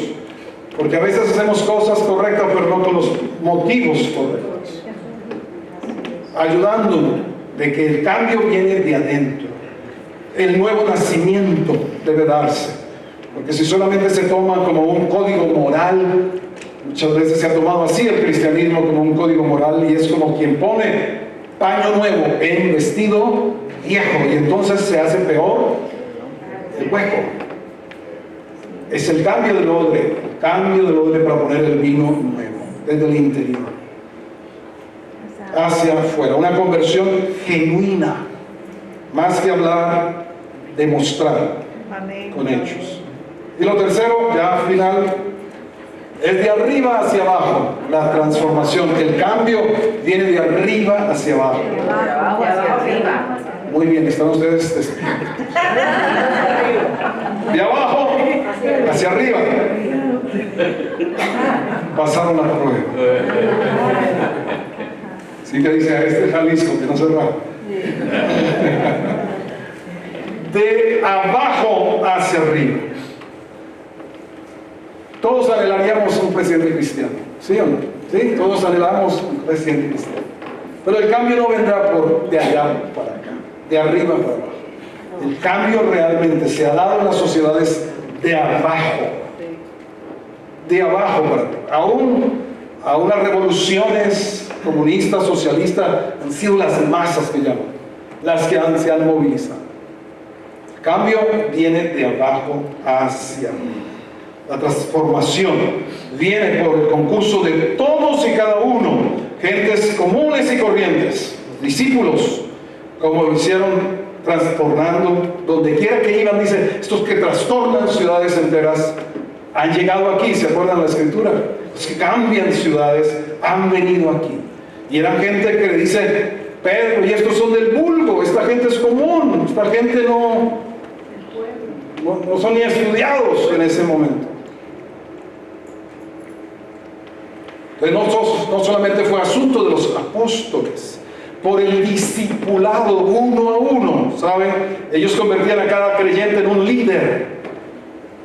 porque a veces hacemos cosas correctas pero no con los motivos correctos, ayudándonos de que el cambio viene de adentro. El nuevo nacimiento debe darse, porque si solamente se toma como un código moral, muchas veces se ha tomado así el cristianismo, como un código moral, y es como quien pone paño nuevo en vestido viejo, y entonces se hace peor el hueco. Es el cambio del odre para poner el vino nuevo, desde el interior hacia afuera, una conversión genuina, más que hablar, demostrar con hechos. Y lo tercero, ya final, es de arriba hacia abajo, la transformación. El cambio viene de arriba hacia abajo. Muy bien, están ustedes despiertos. De abajo hacia arriba. Pasaron la prueba. Sí, que dice a este Jalisco que no se va. De abajo hacia arriba. Todos anhelaríamos un presidente cristiano, ¿sí o no? ¿Sí? Todos anhelamos un presidente cristiano. Pero el cambio no vendrá por de allá para acá, de arriba para abajo. El cambio realmente se ha dado en las sociedades de abajo. De abajo para arriba. Aún las revoluciones comunistas, socialistas, han sido las masas que llaman, las que se han movilizado. El cambio viene de abajo hacia arriba. La transformación viene por el concurso de todos y cada uno, gentes comunes y corrientes, discípulos, como lo hicieron trastornando, donde quiera que iban, dice, estos que trastornan ciudades enteras, han llegado aquí, ¿se acuerdan de la escritura? Los que cambian ciudades han venido aquí. Y eran gente que le dice, Pedro, y estos son del vulgo, esta gente es común, esta gente no son ni estudiados en ese momento. Entonces no solamente fue asunto de los apóstoles, por el discipulado uno a uno, ¿saben? Ellos convertían a cada creyente en un líder.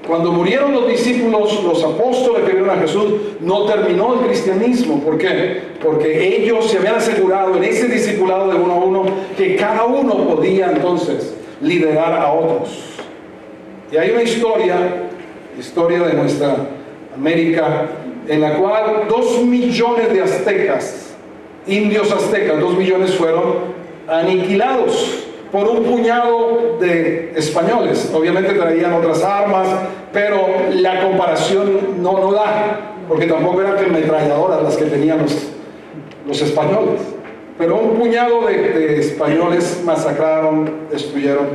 Cuando murieron los discípulos, los apóstoles que vieron a Jesús, no terminó el cristianismo. ¿Por qué? Porque ellos se habían asegurado en ese discipulado de uno a uno que cada uno podía entonces liderar a otros. Y hay una historia de nuestra América, en la cual 2 millones de aztecas, indios aztecas, 2 millones fueron aniquilados por un puñado de españoles. Obviamente traían otras armas, pero la comparación no da, porque tampoco eran ametralladoras las que tenían los españoles. Pero un puñado de españoles masacraron, destruyeron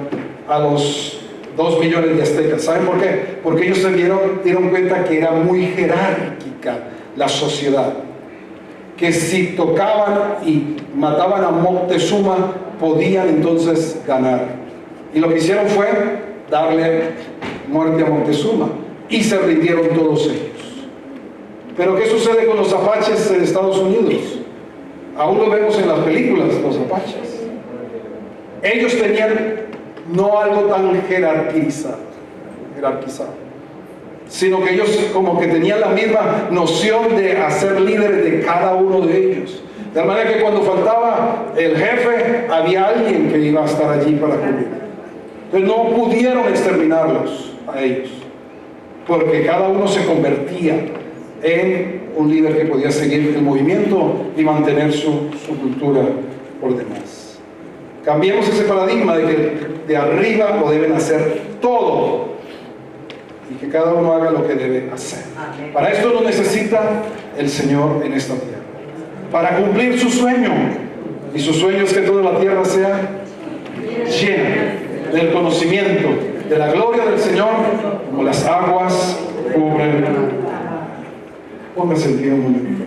a los 2 millones de aztecas. ¿Saben por qué? Porque ellos se dieron cuenta que era muy jerárquica la sociedad, que si tocaban y mataban a Moctezuma podían entonces ganar. Y lo que hicieron fue darle muerte a Moctezuma y se rindieron todos ellos. Pero ¿qué sucede con los apaches en Estados Unidos? Aún lo vemos en las películas, los apaches. Ellos tenían no algo tan jerarquizado, sino que ellos como que tenían la misma noción de hacer líderes de cada uno de ellos. De manera que cuando faltaba el jefe, había alguien que iba a estar allí para cubrir. Entonces no pudieron exterminarlos a ellos, porque cada uno se convertía en un líder que podía seguir el movimiento y mantener su cultura por demás. Cambiemos ese paradigma de que de arriba lo deben hacer todo y que cada uno haga lo que debe hacer. Para esto lo necesita el Señor en esta tierra. para cumplir su sueño. Y su sueño es que toda la tierra sea llena del conocimiento de la gloria del Señor, como las aguas cubren. Póngase en pie un momento.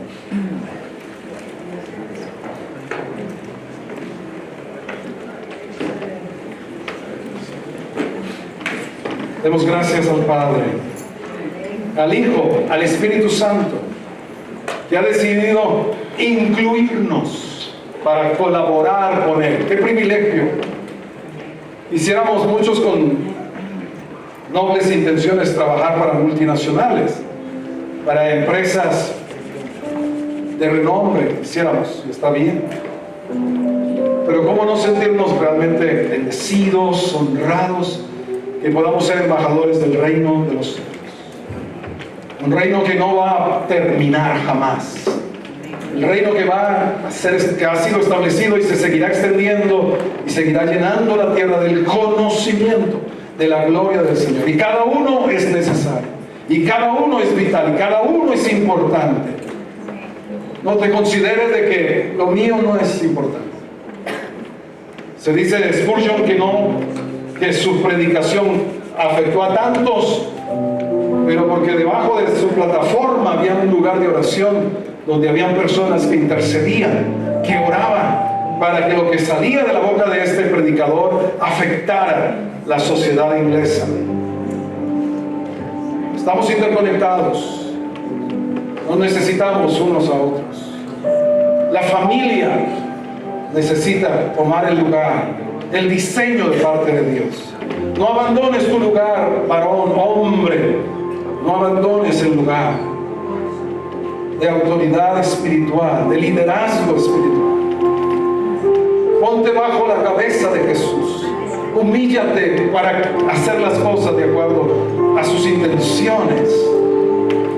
Demos gracias al Padre, al Hijo, al Espíritu Santo, que ha decidido incluirnos para colaborar con Él. ¡Qué privilegio! Quisiéramos muchos con nobles intenciones trabajar para multinacionales, para empresas de renombre, quisiéramos, está bien. Pero ¿cómo no sentirnos realmente bendecidos, honrados, que podamos ser embajadores del reino de los cielos? Un reino que no va a terminar jamás. El reino que que ha sido establecido y se seguirá extendiendo y seguirá llenando la tierra del conocimiento de la gloria del Señor. Y cada uno es necesario, y cada uno es vital, y cada uno es importante. No te consideres de que lo mío no es importante. Se dice de Spurgeon que su predicación afectó a tantos, pero porque debajo de su plataforma había un lugar de oración donde habían personas que intercedían, que oraban para que lo que salía de la boca de este predicador afectara la sociedad inglesa. Estamos interconectados, nos necesitamos unos a otros. La familia necesita tomar el lugar, el diseño de parte de Dios. No abandones tu lugar, varón, hombre. No abandones el lugar de autoridad espiritual, de liderazgo espiritual. Ponte bajo la cabeza de Jesús. Humíllate para hacer las cosas de acuerdo a sus intenciones.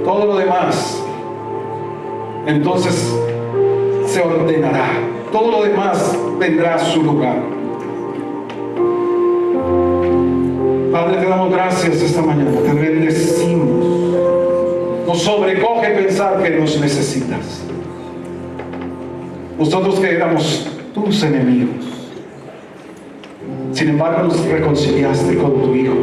Todo lo demás, entonces, se ordenará. Todo lo demás vendrá a su lugar. Padre, te damos gracias esta mañana, te bendecimos. Nos sobrecoge pensar que nos necesitas. Nosotros que éramos tus enemigos, sin embargo nos reconciliaste con tu Hijo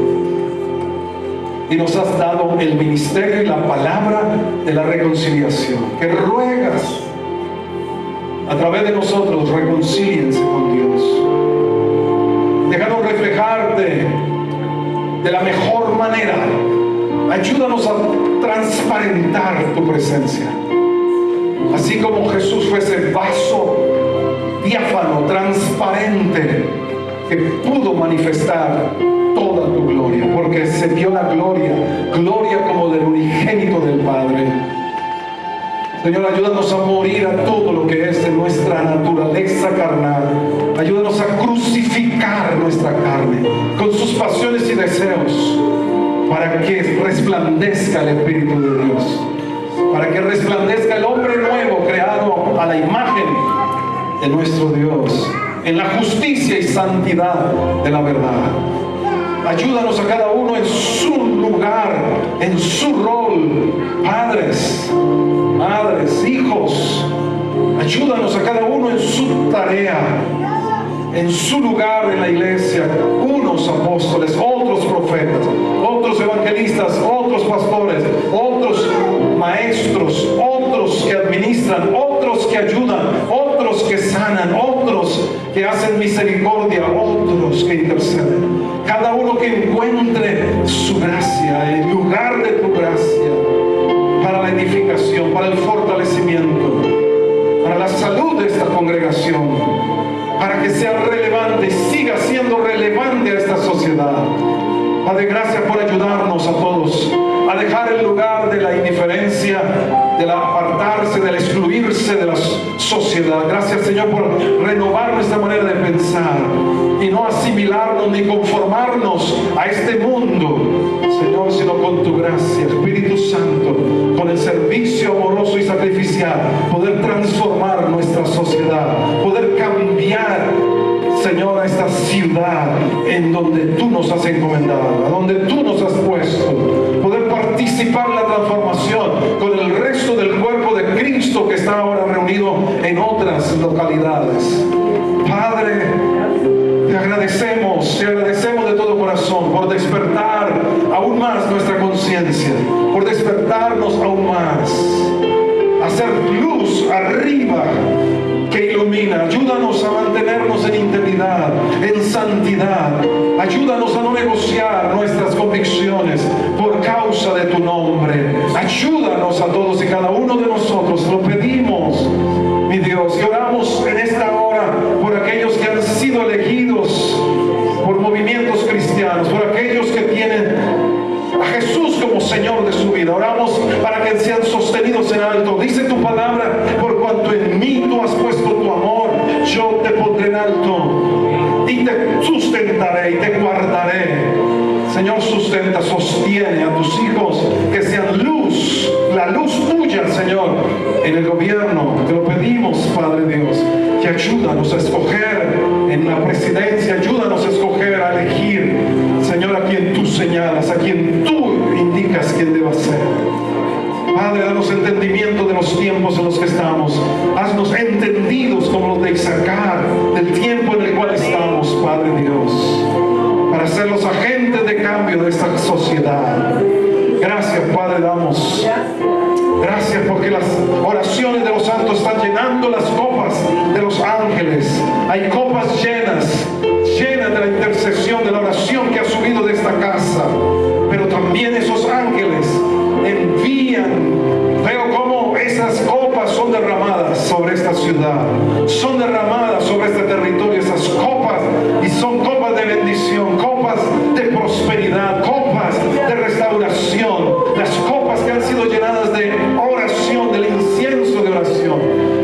y nos has dado el ministerio y la palabra de la reconciliación, que ruegas a través de nosotros reconcíliense con Dios. Déjanos reflejarte de la mejor manera. Ayúdanos a transparentar tu presencia, así como Jesús fue ese vaso diáfano, transparente, que pudo manifestar toda tu gloria, porque se vio la gloria como del unigénito del Padre. Señor, ayúdanos a morir a todo lo que es de nuestra naturaleza carnal. Ayúdanos a crucificar nuestra carne con sus pasiones y deseos, para que resplandezca el Espíritu de Dios, para que resplandezca el hombre nuevo creado a la imagen de nuestro Dios, en la justicia y santidad de la verdad. Ayúdanos a cada uno en su lugar, en su rol, padres, madres, hijos. Ayúdanos a cada uno en su tarea, en su lugar en la iglesia. Unos apóstoles, otros profetas, otros evangelistas, otros pastores, otros maestros, otros que administran, otros que ayudan, otros que sanan, otros que hacen misericordia, otros que interceden. Cada uno que encuentre su gracia, el lugar de tu gracia, para la edificación, para el fortalecimiento, para la salud de esta congregación, para que sea relevante y siga siendo relevante a esta sociedad. Padre, gracias por ayudarnos a todos a dejar el lugar de la indiferencia, del apartarse, del excluirse de la sociedad. Gracias, Señor, por renovar nuestra manera de pensar y no asimilarnos ni conformarnos a este mundo, Señor, sino con tu gracia, Espíritu Santo, con el servicio amoroso y sacrificial, poder transformar nuestra sociedad, poder cambiar, Señor, a esta ciudad en donde tú nos has encomendado, a donde tú nos has puesto, poder participar en la transformación con el resto del cuerpo de Cristo que está ahora reunido localidades. Padre, te agradecemos de todo corazón por despertar aún más nuestra conciencia, por despertarnos aún más, hacer luz arriba que ilumina. Ayúdanos a mantenernos en integridad, en santidad. Ayúdanos a no negociar nuestras convicciones por causa de tu nombre. Ayúdanos a todos y cada uno de nosotros. Lo pedimos, mi Dios, y oramos en esta hora por aquellos que han sido elegidos por movimientos cristianos, por aquellos que tienen a Jesús como Señor de su vida. Oramos para que sean sostenidos en alto. Dice tu palabra: por cuanto en mí tú has puesto tu amor, yo te pondré en alto y te sustentaré y te guardaré. Señor, sustenta, sostiene a tus hijos, que sean luz, la luz tuya, Señor, en el gobierno. Te lo pedimos, Padre Dios, que ayúdanos a escoger en la presidencia, ayúdanos a escoger, a elegir, Señor, a quien tú señalas, a quien tú indicas quién deba ser. Padre, danos entendimiento de los tiempos en los que estamos. Haznos entendidos como los de Isaacar, del tiempo en el cual estamos, Padre Dios, para ser los agentes de cambio de esta sociedad. Gracias, Padre, damos. Gracias porque las oraciones de los santos están llenando las copas de los ángeles. Hay copas llenas de la intercesión, de la oración que ha subido de esta casa. Pero también esos ángeles envían. Veo cómo esas copas son derramadas sobre esta ciudad, son derramadas sobre este territorio, esas copas, y son copas de bendición, copas de prosperidad, copas de restauración. Las copas que han sido llenadas de oración, del incienso de oración,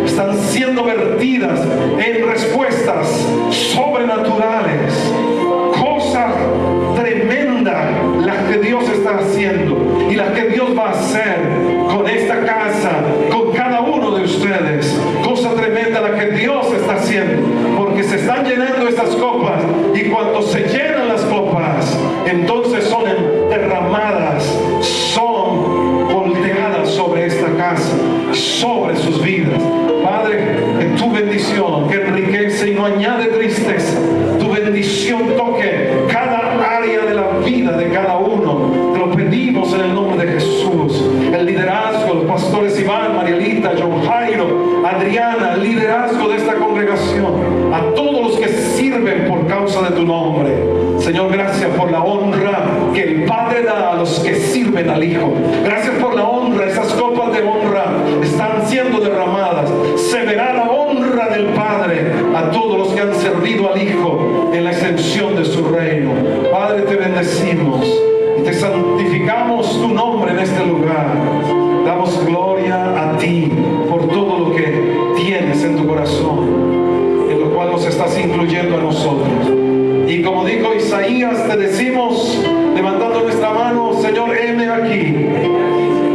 están siendo vertidas en respuestas sobrenaturales. Cosa tremenda la que Dios está haciendo y la que Dios va a hacer con esta casa, con cada uno de ustedes. Cosa tremenda la que Dios está haciendo, porque se están llenando estas copas, y cuando se llenan las copas, entonces son derramadas, son volteadas sobre esta casa, sobre sus vidas. Padre, en tu bendición que enriquece y no añade tristeza, tu bendición toque cada área de la vida de cada uno. Te lo pedimos en el nombre de Jesús. El liderazgo, los pastores Iván, Marielita, John Jairo, Adriana, el liderazgo de esta congregación, a todos los que sirven por causa de tu nombre. Señor, gracias por la honra que el Padre da a los que sirven al Hijo. Gracias por la honra. Esas copas de honra están siendo derramadas. Se verá la honra del Padre a todos los que han servido al Hijo en la extensión de su reino. Padre, te bendecimos y te santificamos tu nombre en este lugar. Damos gloria a ti por todo lo que tienes en tu corazón, en lo cual nos estás incluyendo a nosotros. Y como dijo Isaías, te decimos, levantando nuestra mano: Señor, heme aquí.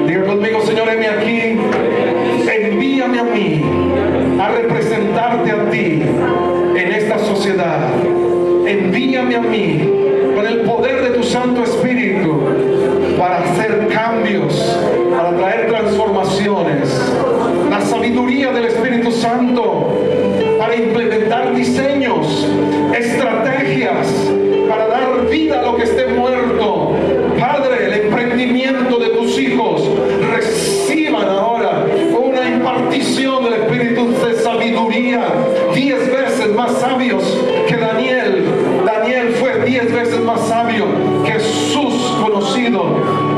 Diga conmigo: Señor, heme aquí. Envíame a mí a representarte a ti en esta sociedad. Envíame a mí con el poder de tu Santo Espíritu para hacer cambios, para traer transformaciones. La sabiduría del Espíritu Santo para implementar diseños, estrategias para dar vida a lo que esté muerto. Padre, el emprendimiento de tus hijos reciban ahora una impartición del Espíritu de sabiduría, 10 veces más sabios que Daniel. Daniel fue 10 veces más sabio que Jesús conocido.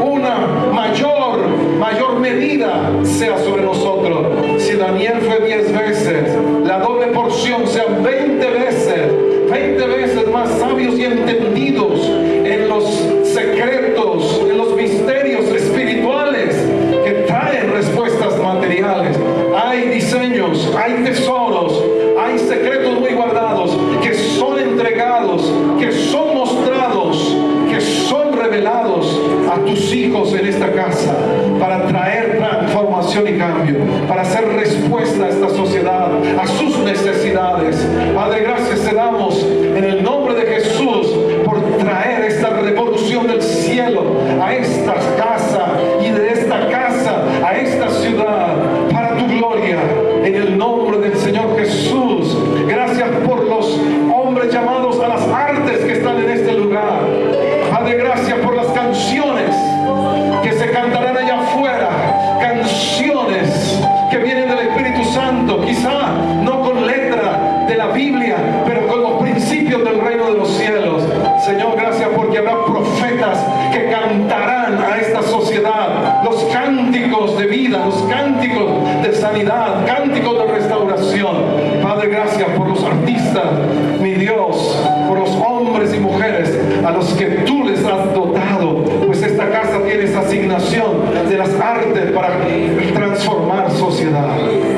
Una mayor medida sea sobre nosotros. Si Daniel fue 10 veces, la doble porción sean 20 veces más sabios y entendidos en los secretos, en los misterios espirituales que traen respuestas materiales. Hay diseños, hay tesoros, hay secretos muy guardados que son entregados, que son mostrados, que son revelados a tus hijos en esta casa para traer transformación y cambio, para hacer respuesta a esta sociedad, a sus necesidades. Padre, gracias te damos en el nombre de Jesús por traer esta revolución del cielo a esta casa y de esta casa a esta ciudad para tu gloria, en el nombre del Señor Jesús. cánticos de vida, los cánticos de sanidad, cánticos de restauración. Padre, gracias por los artistas, mi Dios, por los hombres y mujeres a los que tú les has dotado, pues esta casa tiene esa asignación de las artes para transformar sociedad.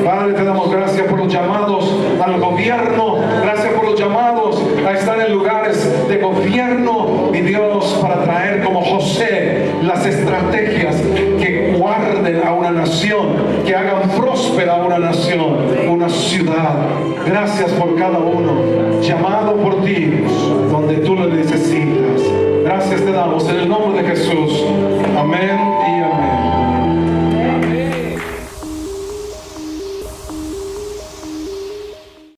Padre, te damos gracias por los llamados al gobierno, gracias por los llamados a estar en lugares de gobierno, mi Dios, para traer como José las estrategias que guarden a una nación, que hagan próspera a una nación, una ciudad. Gracias por cada uno, llamado por ti, donde tú lo necesitas. Gracias te damos en el nombre de Jesús. Amén.